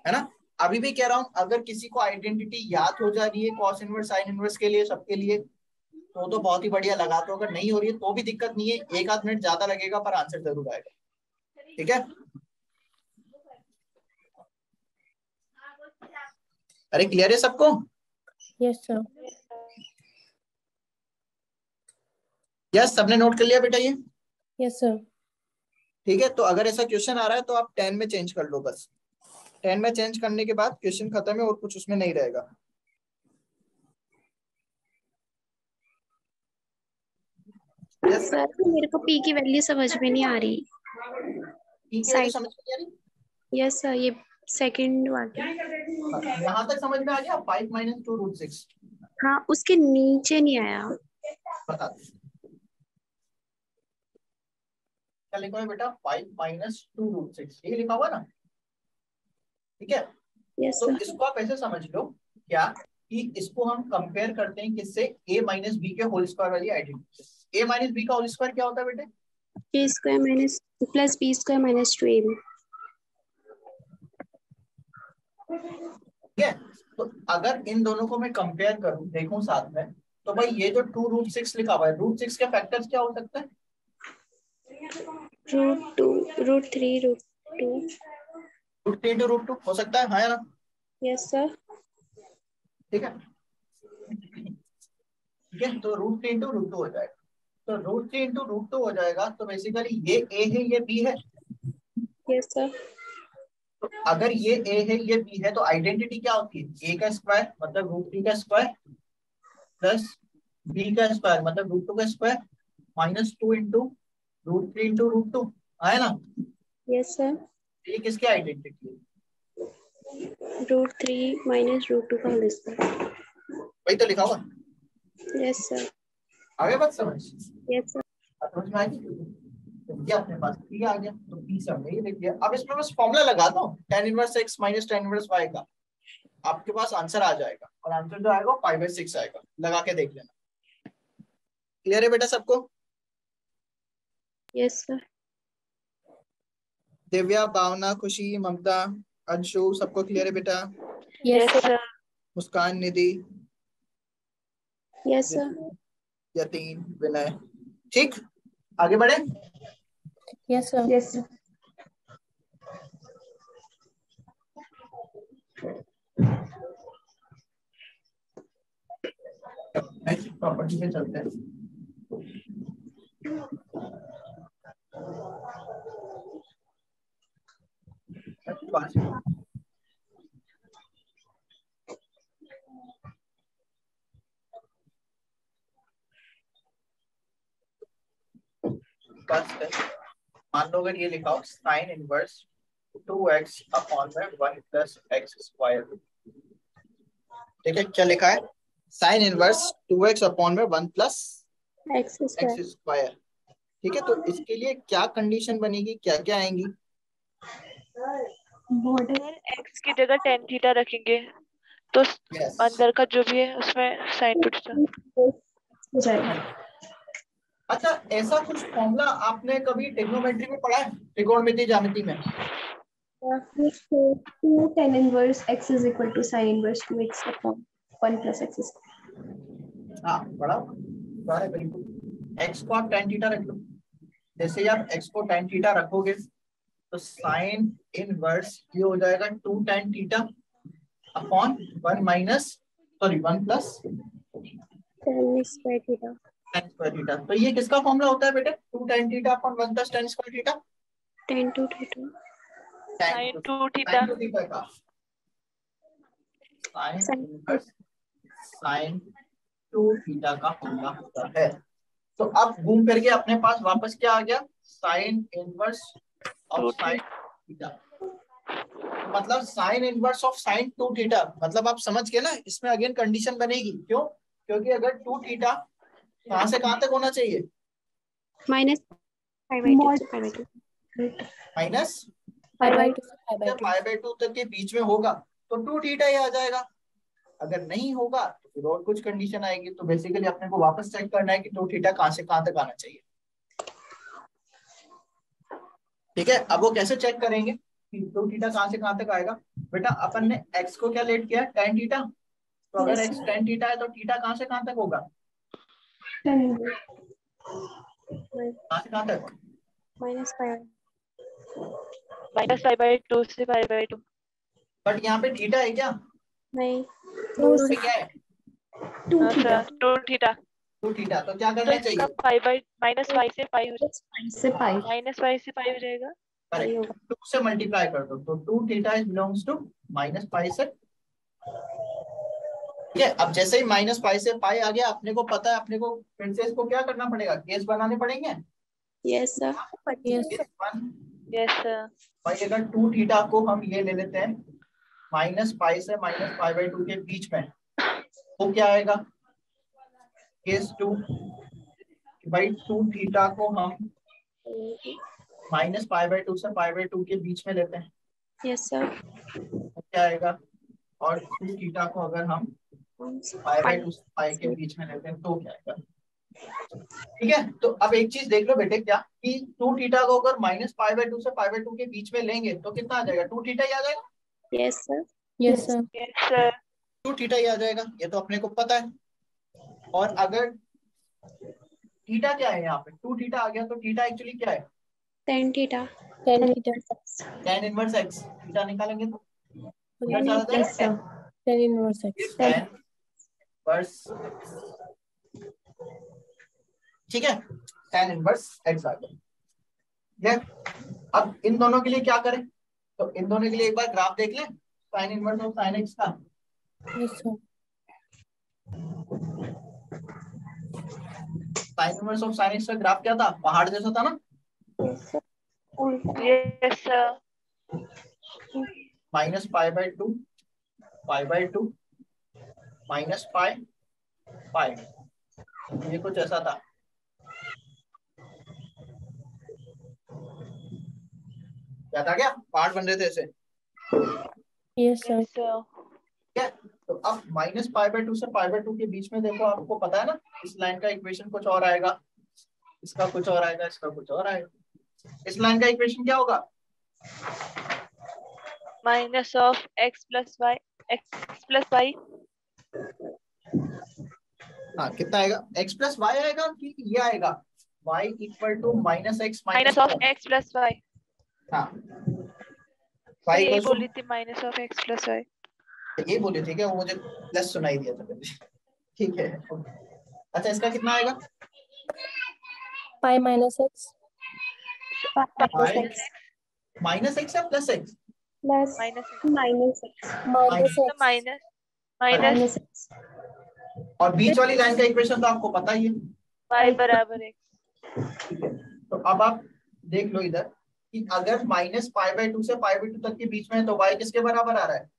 है ना? अभी भी कह रहा हूँ, अगर किसी को आइडेंटिटी याद हो जा रही है कॉस इनवर्स साइन इनवर्स के लिए, सबके लिए, तो बहुत ही बढ़िया लगा। तो अगर नहीं हो रही है तो भी दिक्कत नहीं है, 1 आध मिनट ज्यादा लगेगा पर आंसर जरूर आएगा। ठीक है, अरे क्लियर है सबको? Yes sir. यस, सबने नोट कर लिया बेटा ये? Yes sir. ठीक है, तो अगर ऐसा क्वेश्चन आ रहा है तो आप 10 में चेंज कर लो बस। 10 में चेंज करने के बाद क्वेश्चन खत्म है और कुछ उसमें नहीं रहेगा। यस सर मेरे को p की वैल्यू समझ में नहीं आ रही। ठीक है, तो समझ में नहीं आ रही? यस सर, ये सेकंड वाली। यहाँ तक समझ में आ गया? 5 माइनस 2√6 हाँ, उसके नीचे नहीं आया। बता दो क्या लिखा है बेटा? 5 माइनस 2√6 ये लिखा हुआ ना? ठीक है, यस तो सर। इसको आप ऐसे समझ लो क्या, कि इसको हम कंपेयर करते हैं किससे? a माइनस बी के होल स्क्वायर वाली आइडेंटिटी। a माइनस बी का होल स्क्वायर क्या होता है बेटे? a² minus plus b² minus 2ab। ठीक है, तो अगर इन दोनों को मैं कंपेयर करूं, देखूं साथ में, तो भाई ये जो 2√6 लिखा हुआ है, √6 के फैक्टर्स क्या हो सकते हैं? √2 √3 √2। √3 into √2 हो सकता है ना? Yes sir. ठीक है, ठीक है, तो √3 into √2 हो जाएगा। तो √3 into √2 हो जाएगा, तो बेसिकली ये a है ये b है। Yes sir. तो अगर ये a है ये b है, तो आइडेंटिटी क्या होती है? a का स्क्वायर मतलब √3 का स्क्वायर प्लस b का स्क्वायर मतलब √2 का स्क्वायर माइनस 2 इंटू √3 इंटू √2 आया ना? Yes sir. ये किसकी आइडेंटिटी है? √3 माइनस √2 का होल स्क्वायर। वही तो लिखा हुआ। Yes sir. आगे बात समझ? Yes sir. समझ में आएगी? तो ये अपने पास p आ गया, तो p से हमने ये लिख दिया। अब इसमें बस फॉर्मूला लगा दो, tan inverse x minus tan inverse y का, आपके पास आंसर आ जाएगा। और आंसर जो आएगा 5/6 आएगा। लगा के देख लेना। क्लियर है बेटा सबको? Yes sir. दिव्या, भावना, खुशी, ममता, अंशु, सबको क्लियर है बेटा? Yes sir. Muskan, Nidhi, yes sir. Yatin, Vinay. ठीक, आगे बढ़े। Yes sir. Yes sir. Next property पे चलते हैं। फर्स्ट है, मान लो अगर ये लिखा हो साइन इनवर्स 2x अपॉन में 1 प्लस एक्स स्क्वायर। ठीक है, क्या लिखा है? साइन इनवर्स 2x अपॉन में 1 प्लस एक्स एक्स स्क्वायर। ठीक है, तो इसके लिए क्या कंडीशन बनेगी, क्या क्या आएंगी? एक्स की जगह टेन थीटा रखेंगे तो Yes. अंदर का जो भी है उसमें साइन टू थीटा। अच्छा, ऐसा कुछ फॉर्मूला आपने कभी ट्रिग्नोमेट्री में पढ़ा है, त्रिकोणमिति ज्यामिति में? tan inverse x is equal to sin inverse 2x upon 1 plus x square। हाँ, पढ़ा है बिल्कुल। x को आप tan थीटा रख लो। जैसे ही आप x को tan थीटा रखोगे तो साइन इनवर्स ये हो जाएगा 2 tan theta upon 1 minus 1 plus tan square theta. tan square theta. तो ये किसका फॉर्मूला होता है बेटे? 2 tan theta upon 1 plus tan square theta. tan two theta. Sine two theta. sin 2 theta का साइन इनवर्स sin 2 थीटा का formula होता है। तो अब घूम फिर के अपने पास वापस क्या आ गया? Sine inverse of sine theta. मतलब sine inverse of sine 2 theta. मतलब आप समझ गए ना, इसमें अगेन कंडीशन बनेगी। क्यों? क्योंकि अगर 2 थीटा कहां से कहां तक होना चाहिए? Minus minus pi by two तक के बीच में होगा तो 2 थीटा ही आ जाएगा। अगर नहीं होगा तो फिर और कुछ कंडीशन आएगी। तो बेसिकली अपने को वापस चेक करना है कि 2 थीटा कहां से कहां तक आना चाहिए। ठीक है, अब वो कैसे चेक करेंगे कि 2 थीटा कहां से कहां तक आएगा? बेटा अपन ने x को क्या लेट किया? tan theta. तो अगर x tan थीटा है तो थीटा कहां से कहां तक होगा? कहां से कहां तक? माइनस पाई बाई टू से पाई बाई टू। बट यहाँ पे थीटा है क्या? नहीं पे क्या है? 2 थीटा। 2 थीटा। तो क्या तो करना इसका चाहिए? पाई बाई माइनस पाई से पाई हो जाएगा। से पाई माइनस पाई से पाई हो जाएगा। 2 से मल्टीप्लाई कर दो तो 2 theta is belongs to minus pi से। ठीक है, अब जैसे ही माइनस पाई से पाई आ गया, अपने को पता है, अपने को फिर से इसको क्या करना पड़ेगा? केस बनाने पड़ेंगे। Yes sir. Case 1 yes sir. भाई, अगर 2 थीटा को हम ये ले लेते हैं माइनस पाई से माइनस पाई बाई 2 के बीच में, तो क्या आएगा? केस 2 भाई 2 थीटा को हम माइनस पाई बाई 2 से पाई बाई 2 के बीच में लेते हैं, यस सर। तो क्या आएगा? और 2 थीटा को अगर हम पाई बाई 2 से पाई के बीच में लेते हैं तो क्या आएगा? ठीक है, तो अब एक चीज देख लो बेटे, क्या कि 2 थीटा को अगर माइनस पाई बाई 2 से पाई बाई 2 के बीच में लेंगे तो कितना आ जाएगा? 2 थीटा ही आ जाएगा। Yes sir. Yes sir yes sir. 2 theta ही आ जाएगा, ये तो अपने को पता है। और अगर थीटा क्या है यहाँ पे? 2 थीटा आ गया तो थीटा एक्चुअली क्या है? tan theta. Tan theta tan inverse x। Theta निकालेंगे तो yes sir tan inverse x. tan inverse. ठीक है, tan इनवर्स x आ गया। अब इन दोनों के लिए क्या करें? तो इन दोनों के लिए एक बार ग्राफ देख लें sin inverse of sin x का। Yes sir sin inverse of sin x का ग्राफ क्या था? पहाड़ जैसा था ना। Yes sir. Minus pi by 2 pi by 2 minus pi pi, ये कुछ ऐसा था। क्या था? क्या पहाड़ बन रहे थे ऐसे? यस सर ठीक है, तो अब माइनस पाई बाई 2 से पाई बाई 2 के बीच में देखो, आपको पता है ना, इस लाइन का इक्वेशन कुछ और आएगा, इसका कुछ और आएगा, इसका कुछ और आएगा। इस लाइन का इक्वेशन क्या होगा? Minus of x plus y हाँ, कितना आएगा? x प्लस वाई आएगा कि ये आएगा y equal to minus x minus of x plus y. हाँ, y यही इक्वल बोली थी minus of x plus y. ये बोले, ठीक है, वो मुझे प्लस सुनाई दिया था पहले। ठीक है, अच्छा इसका कितना आएगा? Pi minus x minus X या plus X? Plus minus minus x minus और बीच वाली लाइन का इक्वेशन तो आपको पता ही है, वाई बराबर एक्स। ठीक है। तो अब आप देख लो इधर कि अगर -π/2 से π/2 तक के बीच में है तो y किसके बराबर आ रहा है?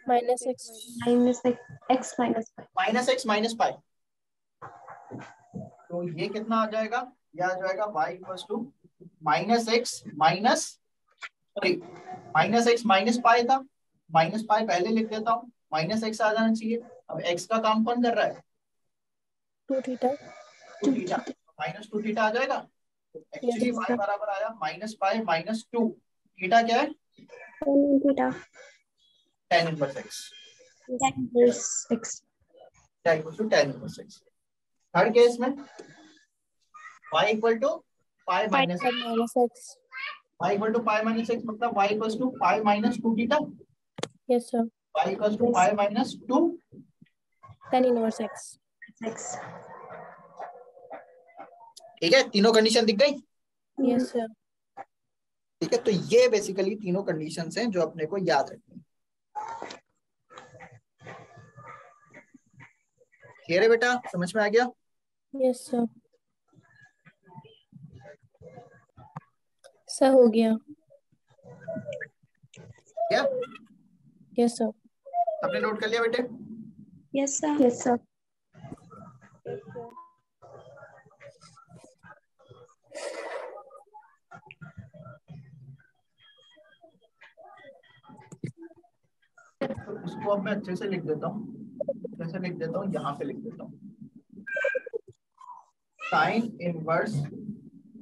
-x x minus -x -π। तो ये कितना आ जाएगा? ये आ जाएगा y इक्वल्स टू -x -π था, -π पहले लिख देता हूँ, -x आ जाना चाहिए। अब x का काम कौन कर रहा है? 2 थीटा। 2 थीटा, -2 थीटा आ जाएगा। तो एक्चुअली y बराबर आया -π -2, थीटा क्या है? theta tan inverse x, tan inverse x tan inverse x। Third case में y equal to π minus -x। y equal to π minus x मतलब y equal to π minus 2 theta. Yes sir. y equal to π minus 2 tan inverse x। ठीक है, तीनों condition दिख गई? Yes sir. ठीक है, तो ये बेसिकली तीनों कंडीशंस हैं जो अपने को याद रखनी है। क्लियर है बेटा? समझ में आ गया? Yes sir. सर हो गया। क्या यस सर। आपने नोट कर लिया बेटे? yes sir Yes, sir. तो इसको अब मैं अच्छे से लिख देता हूँ, कैसे लिख देता हूँ, यहाँ पे लिख देता हूँ। Sign inverse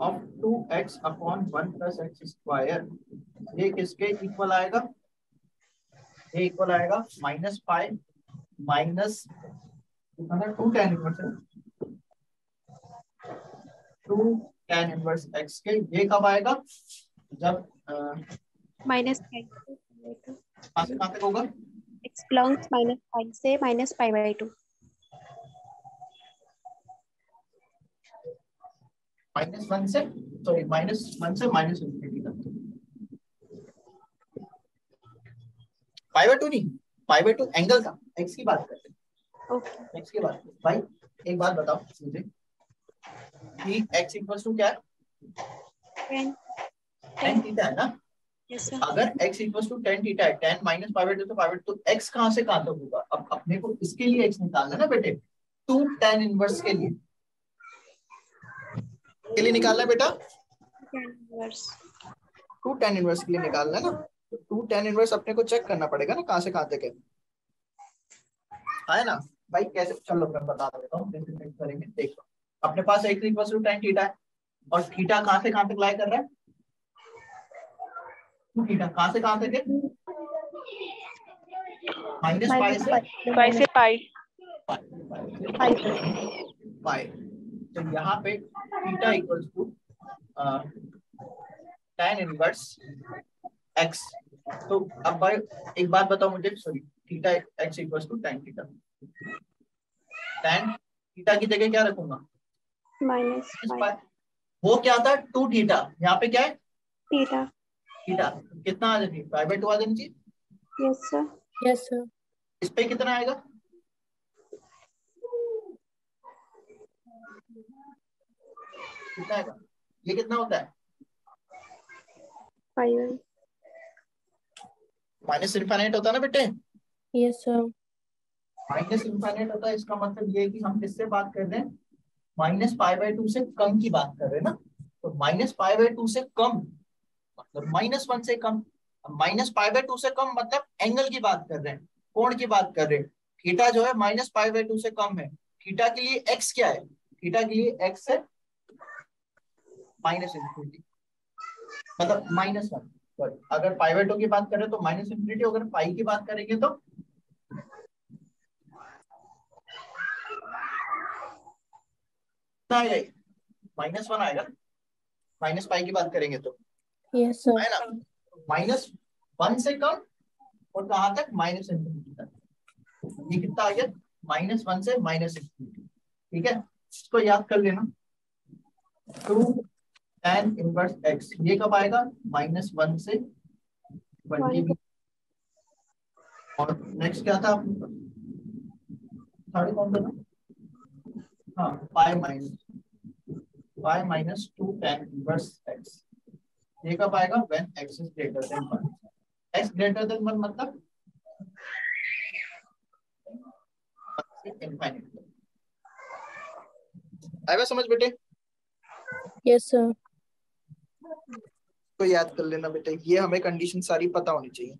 of 2x upon 1 plus x square, ये किसके इक्वल आएगा? ये इक्वल आएगा -π माइनस 2 tan इनवर्स है, 2 tan इनवर्स x के। ये कब आएगा? जब minus कहाँ से कहाँ तक होगा? x belongs -π से -π/2 -1 से, सॉरी -1 से -∞ तक। π/2 नहीं, π/2 एंगल का, x की बात करते हैं। okay x की बात भाई, एक बात बताओ मुझे कि x इक्वल्स टू क्या है? tan थीटा है ना? yes sir अगर x equals to tan theta है, tan माइनस π/2 तो π/2, तो x कहाँ से कहाँ तक होगा? अब अपने को इसके लिए x निकालना है ना बेटे, 2 tan इनवर्स के लिए निकालना है बेटा, tan inverse 2 tan इनवर्स के लिए निकालना है ना। तो 2 tan इनवर्स अपने को चेक करना पड़ेगा ना कहाँ से कहाँ तक है ना भाई? कैसे? चलो मैं बता देता हूँ कैसे चेक करेंगे। देखो अपने पास x equals to tan theta है और थीटा कहाँ से कहाँ तक लाई कर रहा है? 2 थीटा कहाँ से कहाँ तक है? -π से पाई से पाई। पाई। तो यहाँ पे theta equals to tan inverse x। तो अब भाई एक बात बताओ मुझे, sorry, theta x equals to tan theta, tan theta की जगह क्या रखूंगा? -π वो क्या था? 2 थीटा, यहाँ पे क्या है? theta theta. कितना आ जाती है? π/2 आ जानी चाहिए। yes sir yes sir. इस पे कितना आएगा? कितना आएगा? ये कितना होता है? π माइनस इनफाइनाइट होता है ना बेटे? Yes sir. माइनस इनफाइनाइट होता है, इसका मतलब ये है कि हम किससे बात कर रहे हैं? -π/2 से कम की बात कर रहे हैं ना। तो -π/2 से कम मतलब -1 से कम, -π/2 से कम मतलब एंगल की बात कर रहे हैं, कोण की बात कर रहे हैं। थीटा जो है -π/2 से कम है। थीटा के लिए x क्या है? थीटा के लिए x है -∞, मतलब -1। सॉरी, अगर π/2 की बात करें तो -∞, अगर पाई की बात करेंगे तो आएगा -1 आएगा, -π की बात करेंगे तो यस सर। है ना। -1 से कम और कहाँ तक? -∞ तक। ये कितना आ गया? -1 से -∞। ठीक है, इसको याद कर लेना। 2 tan इनवर्स x, ये कब आएगा? -1 से 1 के बीच। और नेक्स्ट क्या था? थर्ड कौन सा था? हाँ, pi minus y minus 2 tan inverse x। ये कब आएगा? When x is greater than 1। x greater than 1 मतलब इनफाइनाइट। आएगा समझ बेटे? Yes sir. तो याद कर लेना बेटे, ये हमें कंडीशन सारी पता होनी चाहिए।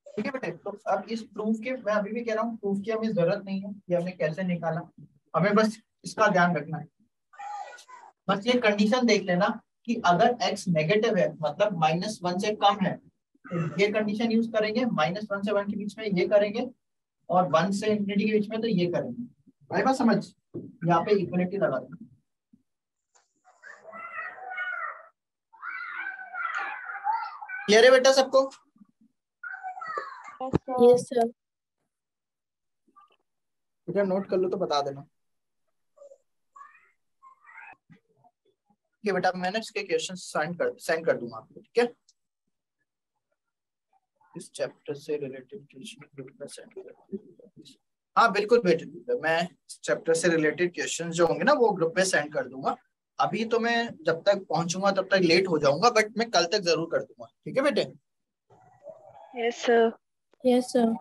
ठीक है बेटे? तो अब इस प्रूफ के, मैं अभी भी कह रहा हूँ प्रूफ की हमें जरूरत नहीं है कि हमने कैसे निकाला, हमें बस इसका ध्यान रखना है। बस ये कंडीशन देख लेना कि अगर x नेगेटिव है मतलब -1 से कम है तो ये कंडीशन यूज करेंगे, -1 से 1 के बीच में ये करेंगे, और 1 से इंफिनिटी के बीच में तो ये करेंगे। भाई बात समझ? यहाँ पे इक्वलिटी लगा देना। क्लियर है बेटा सबको? Yes sir. बेटा नोट कर लो तो बता देना। ठीक है बेटा, मैंने इसके क्वेश्चन सेंड कर दूंगा आपको। ठीक है, इस चैप्टर से रिलेटेड हाँ बिल्कुल बेटे, मैं इस चैप्टर से रिलेटेड क्वेश्चन जो होंगे ना वो ग्रुप पे सेंड कर दूंगा। अभी तो मैं जब तक पहुंचूंगा तब तक लेट हो जाऊंगा, बट मैं कल तक जरूर कर दूंगा। ठीक है बेटे? Yes sir. Yes sir.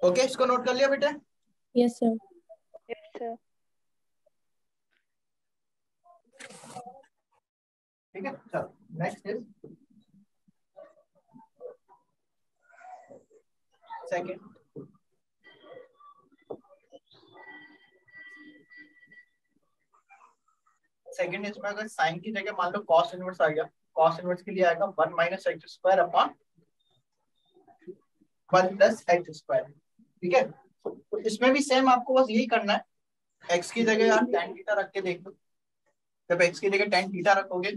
Okay, इसको नोट कर लिया बेटे? Yes sir. Yes sir. ठीक है, चलो नेक्स्ट इज सेकंड। सेकंड इसमें अगर साइन की जगह मान लो कॉस इनवर्स आ गया, कॉस इनवर्स के लिए आएगा 1 minus x square upon 1 plus x square. ठीक है, तो इसमें भी सेम आपको बस यही करना है, एक्स की जगह आप tan थीटा रख के देख लो। जब एक्स की जगह tan थीटा रखोगे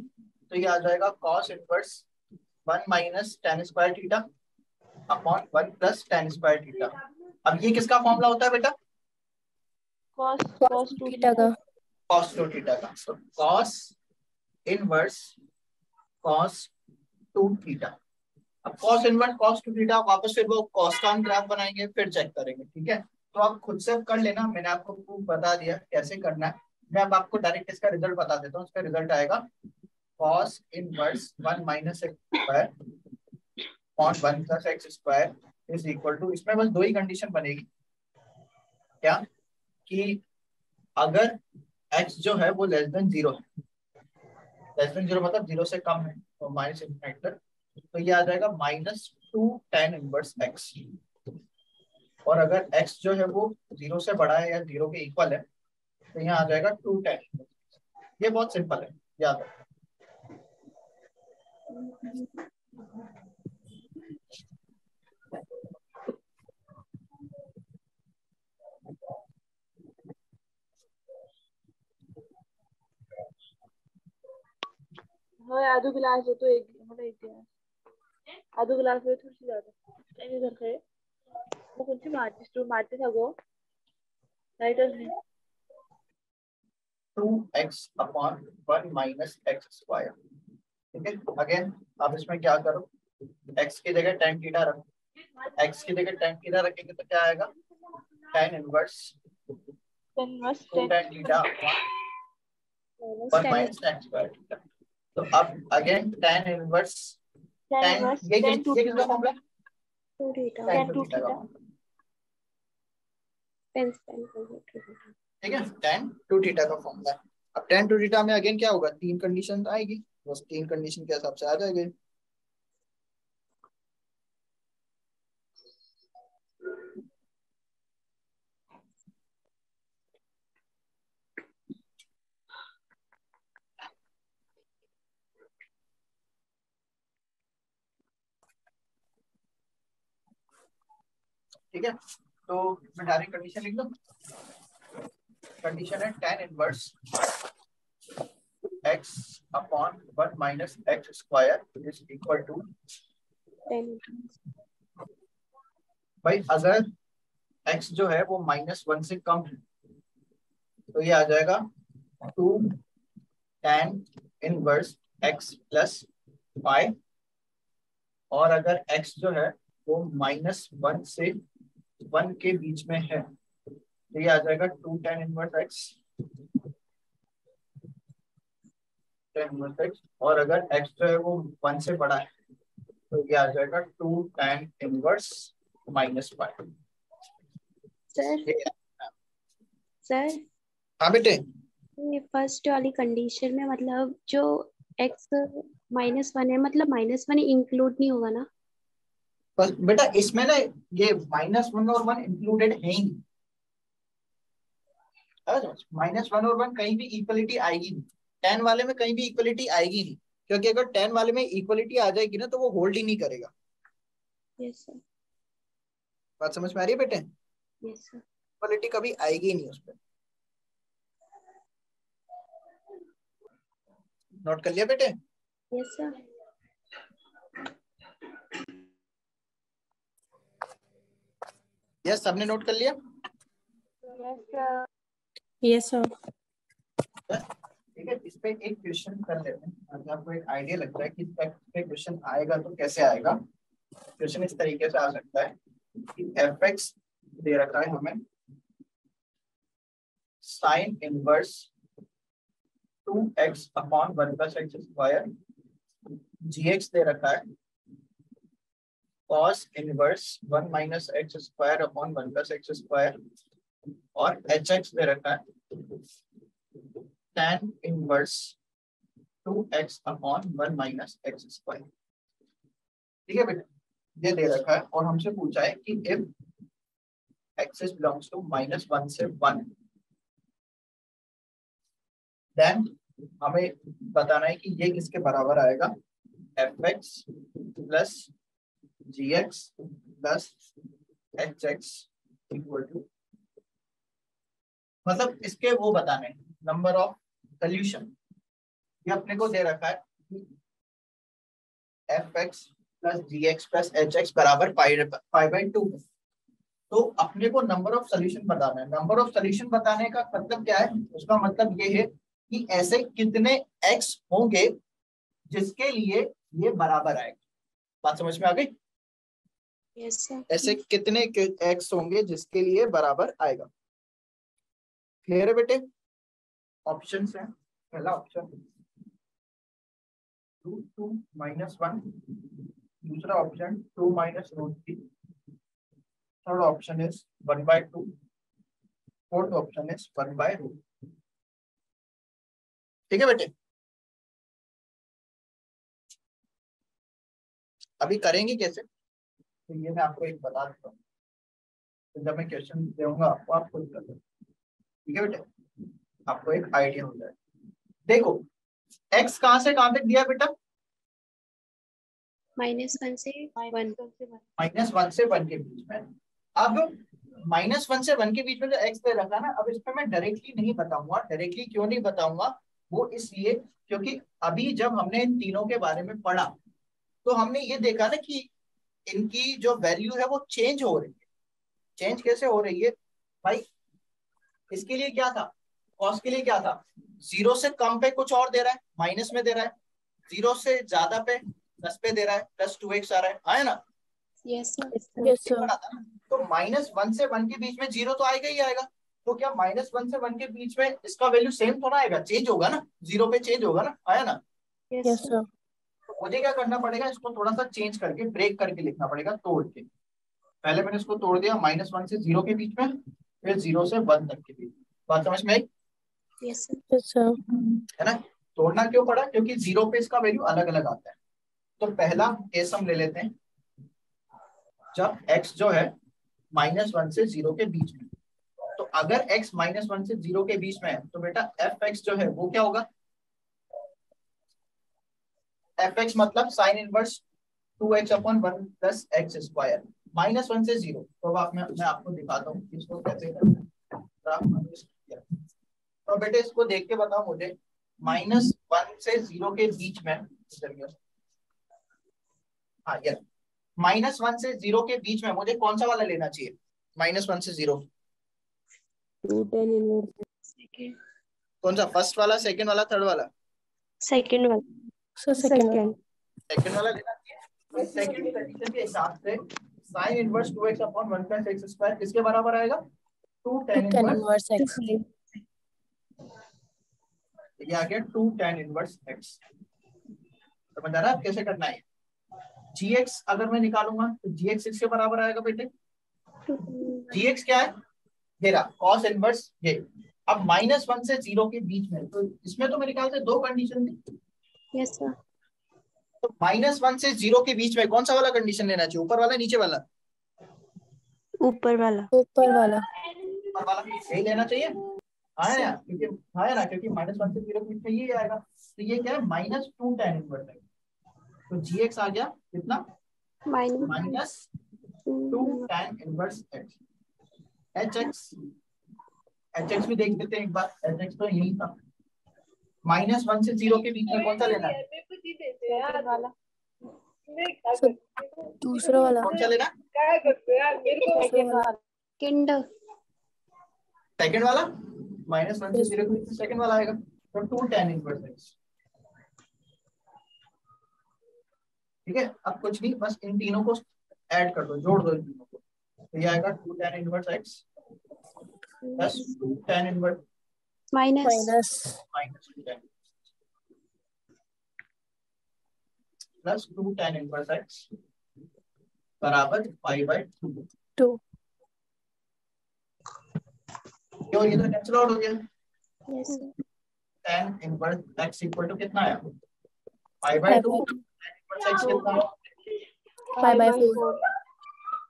तो ये आ जाएगा cos inverse 1 minus tan square theta upon 1 plus tan square theta. अब ये किसका फॉर्मूला होता है बेटा? cos 2 थीटा का। cos 2 थीटा का। सो cos इनवर्स cos 2 थीटा। अब cos इनवर्स cos 2 थीटा वापस फिर वो cos का हम ग्राफ बनाएंगे, फिर चेक करेंगे। ठीक है, तो आप खुद से कर लेना, मैंने आपको प्रूफ बता दिया कैसे करना है। मैं अब आपको डायरेक्ट इसका रिजल्ट बता देता हूँ। इसका रिजल्ट आएगा cos inverse 1 minus x square upon 1 plus x square is equal to, इसमें बस दो ही कंडीशन बनेगी। क्या? कि अगर x जो है वो लेस देन 0 है, लेस देन 0 मतलब 0 से कम है तो माइनस इनफाइनाइट तक, तो ये आ जाएगा -2 tan इनवर्स x। और अगर x जो है वो 0 से बड़ा है या 0 के इक्वल है तो यहाँ आ जाएगा 2 tan। ये बहुत सिंपल है, याद रखो। हाँ आधो गिलास है तो एक मतलब एक गिलास आधो गिलास में थोड़ी सी ज्यादा ऐसे करके वो कुछ मारते था वो राइटर ने 2x upon 1 minus x square. ठीक है, अगेन आप इसमें क्या करो, x की जगह tan थीटा रखो। x की जगह tan थीटा रखेंगे तो क्या आएगा? tan inverse 2 tan theta upon 1 minus tan square theta. तो अब अगेन tan इनवर्स tan ये किसका formula? Two theta tan 2 theta का फॉर्मूला। ठीक है, tan 2 थीटा का फॉर्मूला। अब tan 2 थीटा में अगेन क्या होगा? तीन कंडीशन आएगी, बस तीन कंडीशन के हिसाब से आ जाएगा। ठीक है, तो मैं डायरेक्ट कंडीशन लिख दूं। कंडीशन है tan inverse x upon 1 minus x square is equal to, भाई अगर x जो है वो -1 से कम है तो ये आ जाएगा 2 tan इनवर्स x प्लस 5, और अगर x जो है वो -1 से 1 के बीच में है तो ये आ जाएगा 2 tan inverse x, tan inverse x, और अगर x जो है वो 1 से बड़ा है तो ये आ जाएगा 2 tan इनवर्स -5। सर हाँ बेटे, ये फर्स्ट वाली कंडीशन में मतलब जो x -1 है, मतलब -1 इंक्लूड नहीं होगा ना? बस बेटा इसमें ना ये -1 और 1 इंक्लूडेड है ही नहीं। -1 और 1 कहीं भी इक्वलिटी आएगी नहीं, 10 वाले में कहीं भी इक्वलिटी आएगी नहीं, क्योंकि अगर 10 वाले में इक्वलिटी आ जाएगी ना तो वो होल्ड ही नहीं करेगा। Yes sir. बात समझ में आ रही है बेटे? Yes sir. इक्वलिटी कभी आएगी नहीं उस पर। नोट कर लिया बेटे? Yes sir. यस, सबने नोट कर लिया? Yes sir. ठीक है, इस पे एक क्वेश्चन कर लेते हैं ताकि आपको एक आइडिया लगता है कि इस पे क्वेश्चन आएगा तो कैसे आएगा। क्वेश्चन इस तरीके से आ सकता है कि fx दे रखा है हमें sine inverse 2x upon 1 plus x square, gx दे रखा है cos inverse 1 minus x square upon 1 plus x square, और hx दे रखा है tan inverse 2x upon 1 minus x square. ठीक है बेटा, ये दे रखा है और हमसे पूछा है कि इफ एक्सिस बिलोंग्स टू -1 से 1, देन हमें बताना है कि ये किसके बराबर आएगा, fx plus gx plus hx equal to, मतलब इसके वो बताने नंबर ऑफ सोल्यूशन। ये अपने को दे रखा है fx plus gx plus hx बराबर π/2, तो अपने को नंबर ऑफ सोल्यूशन बताना है। नंबर ऑफ सोल्यूशन बताने का मतलब क्या है, उसका मतलब ये है कि ऐसे कितने x होंगे जिसके लिए ये बराबर आएगा। बात समझ में आ गई? Yes sir. ऐसे कितने x होंगे जिसके लिए बराबर आएगा। क्लियर है बेटे? ऑप्शंस है, पहला ऑप्शन √2 - 1, दूसरा option 2 - √3, third option is 1/2, fourth option is 1/√। ठीक है बेटे? अभी करेंगे कैसे, तो ये मैं आपको एक बता देता हूँ, तो जब मैं क्वेश्चन दूंगा आपको, आप खुद कर लो। ठीक है बेटे, आपको एक आइडिया हो जाए। देखो x कहां से कहां तक दिया बेटा, -1 से 1। -1 से 1 के बीच में। अब -1 से 1 के बीच में जो x दे रखा ना, अब इस पे मैं डायरेक्टली नहीं बताऊंगा। डायरेक्टली क्यों नहीं बताऊंगा, वो इसलिए क्योंकि अभी जब हमने इन तीनों के बारे में पढ़ा तो हमने ये देखा ना कि इनकी जो वैल्यू है वो चेंज हो रही है। चेंज कैसे हो रही है भाई, इसके लिए क्या था, कॉस के लिए क्या था, 0 से कम पे कुछ और दे रहा है, माइनस में दे रहा है, 0 से ज्यादा पे 10 पे दे रहा है, प्लस 2x आ रहा है, आया ना? Yes sir. Yes sir. तो -1 से 1 के बीच में 0 तो आएगा ही आएगा। तो क्या -1 से 1 के बीच में इसका वैल्यू सेम थोड़ा आएगा, चेंज होगा ना, 0 पे चेंज होगा ना, आया ना? Yes sir. तो मुझे क्या करना पड़ेगा, इसको थोड़ा सा चेंज करके ब्रेक करके लिखना पड़ेगा, तोड़ के। पहले मैंने इसको तोड़ दिया -1 से 0 के बीच में, फिर 0 से 1 तक के बीच। बात समझ में आई? Yes sir. Yes sir. है ना? तोड़ना क्यों पड़ा, क्योंकि 0 पे इसका वैल्यू अलग अलग आता है। तो पहला केस हम ले लेते हैं जब x जो है -1 से 0 के बीच में। तो अगर x -1 से 0 के बीच में है तो बेटा fx जो है वो क्या होगा, fx मतलब sine inverse 2x upon 1 plus x square, -1 से 0। तो अब मैं आपको दिखाता हूँ इसको कैसे करना है। तो बेटे इसको देख के बताओ मुझे, -1 से 0 के बीच में, हाँ यस, -1 से 0 के बीच में मुझे कौन सा वाला लेना चाहिए, -1 से 0 2 tan इनवर्स सेकंड। कौन सा, फर्स्ट वाला, सेकंड वाला, थर्ड वाला? सेकंड वाला। सर। सेकंड। सेकंड वाला लेना चाहिए। सेकंड कंडीशन के हिसाब से sine inverse 2x upon 1 plus x square किसके बराबर आएगा, 2 tan tan inverse inverse x. ये आ गया 2 tan इनवर्स x। समझ आ रहा है कैसे करना है? gx अगर मैं निकालूंगा तो gx इसके बराबर आएगा बेटे। gx क्या है? मेरा cos इनवर्स ये। अब -1 से 0 के बीच में, तो इसमें तो मेरे ख्याल से दो कंडीशन थी। Yes sir. तो -1 से 0 के बीच में कौन सा वाला कंडीशन लेना चाहिए? ऊपर वाला नीचे वाला? ऊपर वाला। ऊपर वाला। ऊपर वाला यही लेना चाहिए। हाँ है ना, क्योंकि -1 से 0 के बीच में ये आएगा। तो ये क्या है? -2 tan इनवर्स है। तो gx आ गया कितना? -2 tan इनवर्स x। hx भी देख लेते हैं एक बार। hx तो यही था। -1 से 0 के बीच में कौन सा लेना है? दूसरा वाला। कौन सा लेना? सेकंड वाला। -1 से 0 के बीच में सेकंड वाला आएगा। तो 2 tan इनवर्स x। ठीक है, अब कुछ नहीं, बस इन तीनों को ऐड कर दो, जोड़ दो इन तीनों को। तो ये आएगा 2 tan inverse x plus 2 tan inverse minus -2 tan plus 2 tan inverse x बराबर π/2। 2। क्यों? ये तो कैंसिल आउट हो गया। Yes sir. tan inverse x equal to कितना आया? π/2। tan इनवर्स x कितना है? 5/4।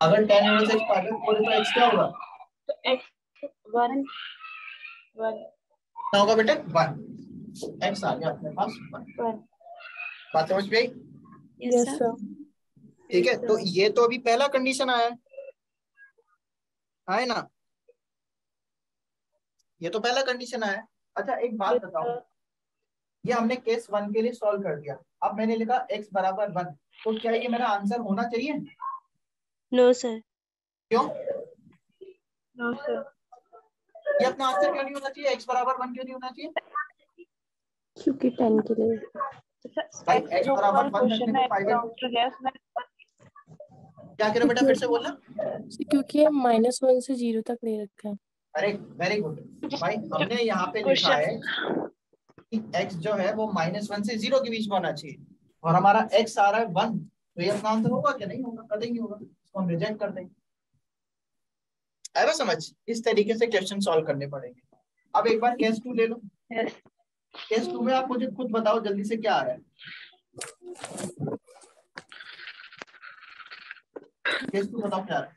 अगर tan इनवर्स x π/4 तो x क्या होगा? तो x 1 क्या होगा बेटे? 1। x आ गया अपने पास 1। बात समझ में आई? Yes sir. ठीक है, तो ये तो अभी पहला कंडीशन आया है ना? ये तो पहला कंडीशन आया। अच्छा एक बात बताओ, ये हमने केस 1 के लिए सॉल्व कर दिया। अब मैंने लिखा x बराबर 1, तो क्या ये मेरा आंसर होना चाहिए? No sir. क्यों? No sir. ये अपना आंसर क्यों नहीं होना चाहिए? x बराबर 1 क्यों नहीं होना चाहिए? क्योंकि 10 के लिए। भाई x बराबर 1 रखने पे क्या कह रहे बेटा? फिर से बोलना। क्योंकि -1 से 0 तक ले रखा है। अरे वेरी गुड भाई, हमने यहाँ पे लिखा है कि x जो है वो -1 से 0 के बीच में होना चाहिए, और हमारा x आ रहा है 1, तो ये अपना आंसर होगा क्या? नहीं होगा, कभी नहीं होगा। इसको हम रिजेक्ट कर देंगे। आया समझ? इस तरीके से क्वेश्चन सॉल्व करने पड़ेंगे। अब एक बार केस 2 ले लो। केस 2 में आप मुझे खुद बताओ जल्दी से क्या आ रहा है। केस 2 बताओ क्या आ रहा है।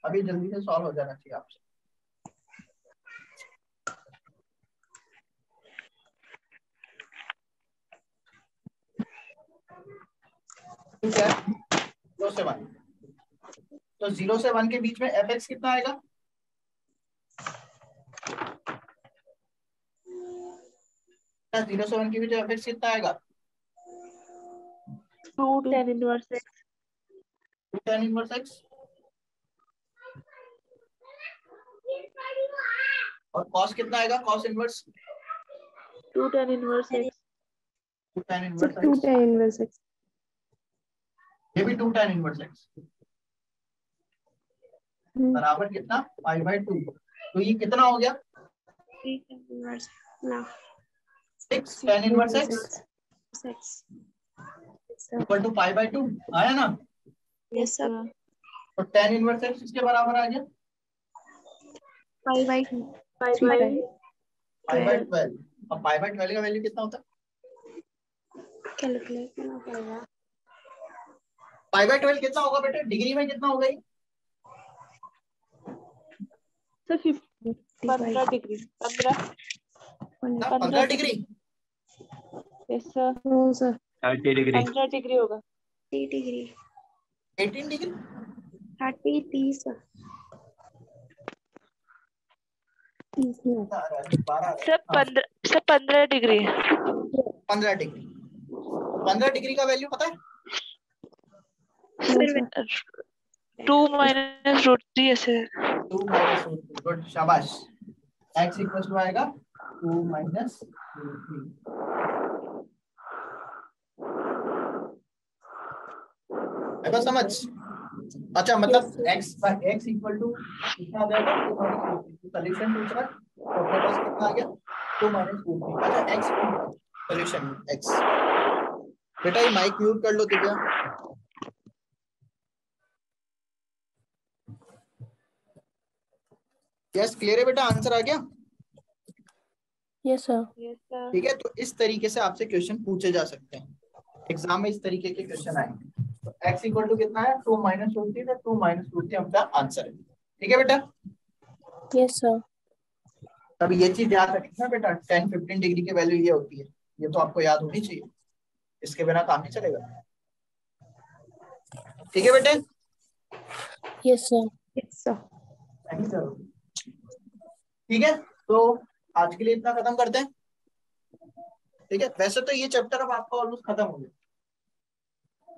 अभी जल्दी से सॉल्व हो जाना चाहिए आपसे। ठीक है, 0 से 1। तो 0 से 1 के बीच में fx कितना आएगा? क्या 0 से 1 के बीच में fx कितना आएगा? 2 tan inverse x। 2 tan inverse x। और cos कितना आएगा? cos inverse 2 tan inverse x। 2 tan inverse 2 x। tan inverse x। ये भी 2 tan इनवर्स x बराबर कितना? π/2। तो ये कितना हो गया? 6 tan inverse x equal to π/2 आया ना? Yes sir. तो tan इनवर्स x इसके बराबर आ गया π/2। π/12। अब π/12 का वैल्यू कितना होता है? कैलकुलेट करना पड़ेगा। π/12 कितना होगा बेटे? डिग्री में कितना होगा ये? Sir 15 degree. 15 degree. Yes sir. No sir. 30 degree. 15 degree होगा। 30 डिग्री। 18 डिग्री। 30 सर। 30 में। 12 सर 15 डिग्री। 15 डिग्री। 15 डिग्री का वैल्यू पता है? सर 2 - √3 ऐसे। 2 - √3। गुड, शाबाश। x इक्वल टू आएगा 2 - √3। है बस समझ? अच्छा मतलब x इक्वल टू कितना आ जाएगा, 2 - सोल्यूशन पूछ रहा है तो अपने पास कितना आ गया 2 - √3। अच्छा x सोल्यूशन x। बेटा ये माइक म्यूट कर लो दिव्या। यस क्लियर है बेटा, आंसर आ गया। Yes, sir. Yes sir. ठीक है, तो इस तरीके से आपसे क्वेश्चन पूछे जा सकते हैं एग्जाम में, इस तरीके के क्वेश्चन आएंगे। तो x इक्वल टू कितना है 2 - √3, तो 2 - √3 आपका आंसर है। ठीक है बेटा, Yes, sir. तब ये चीज याद रखना ना बेटा, 10-15 डिग्री की वैल्यू ये होती है, ये तो आपको याद होनी चाहिए, इसके बिना काम नहीं चलेगा। ठीक है बेटे, Yes, sir. Yes, sir. ठीक है, तो आज के लिए इतना खत्म करते हैं। ठीक है, वैसे तो ये चैप्टर अब आपका ऑलमोस्ट खत्म हो गया,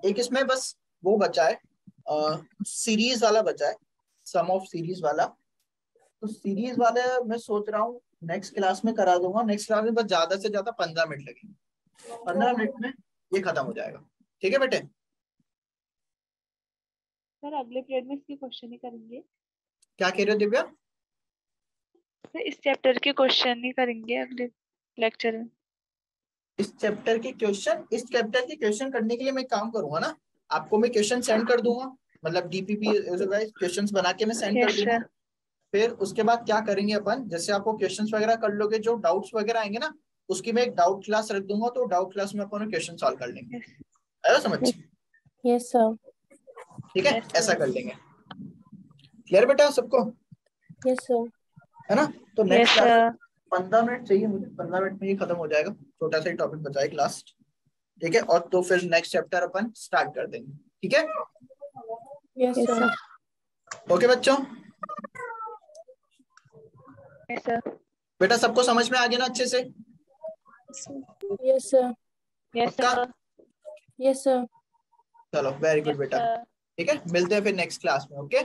एक इसमें बस वो बचा है, सीरीज वाला बचा है, सम ऑफ सीरीज वाला। तो सीरीज वाले मैं सोच रहा हूँ नेक्स्ट क्लास में करा दूंगा। नेक्स्ट क्लास में बस ज्यादा से ज्यादा 15 मिनट लगेंगे, 15 मिनट में ये खत्म हो जाएगा। ठीक है बेटे, सर अगले पीरियड में इसके क्वेश्चन ही करेंगे। क्या कह रहे हो दिव्या? सर इस चैप्टर के क्वेश्चन ही करेंगे अगले लेक्चर में। इस चैप्टर के क्वेश्चन करने के लिए मैं काम करूंगा ना, आपको मैं क्वेश्चन सेंड कर दूंगा, मतलब डीपीपी क्वेश्चंस बना के मैं सेंड कर दूंगा। फिर उसके बाद क्या करेंगे अपन, जैसे आपको क्वेश्चंस वगैरह कर लोगे, जो डाउट्स वगैरह आएंगे ना, उसकी मैं एक डाउट क्लास रख दूंगा, तो डाउट क्लास में अपन क्वेश्चन सॉल्व कर लेंगे। आया समझ? Yes, sir. ठीक है, ऐसा कर लेंगे। क्लियर बेटा सबको? Yes, sir. है ना? तो नेक्स्ट क्लास 15 मिनट चाहिए मुझे, 15 मिनट में ये खत्म हो जाएगा, छोटा सा ही टॉपिक बचा है क्लास। ठीक है, और तो फिर नेक्स्ट चैप्टर अपन स्टार्ट कर देंगे। ठीक है, Yes, Yes, sir. sir. Okay बच्चों, यस सर। बेटा सबको समझ में आ गया ना अच्छे से? Yes, sir. यस पक्का? सर। Yes, sir. चलो वेरी गुड बेटा। ठीक है, मिलते हैं फिर नेक्स्ट क्लास में। ओके।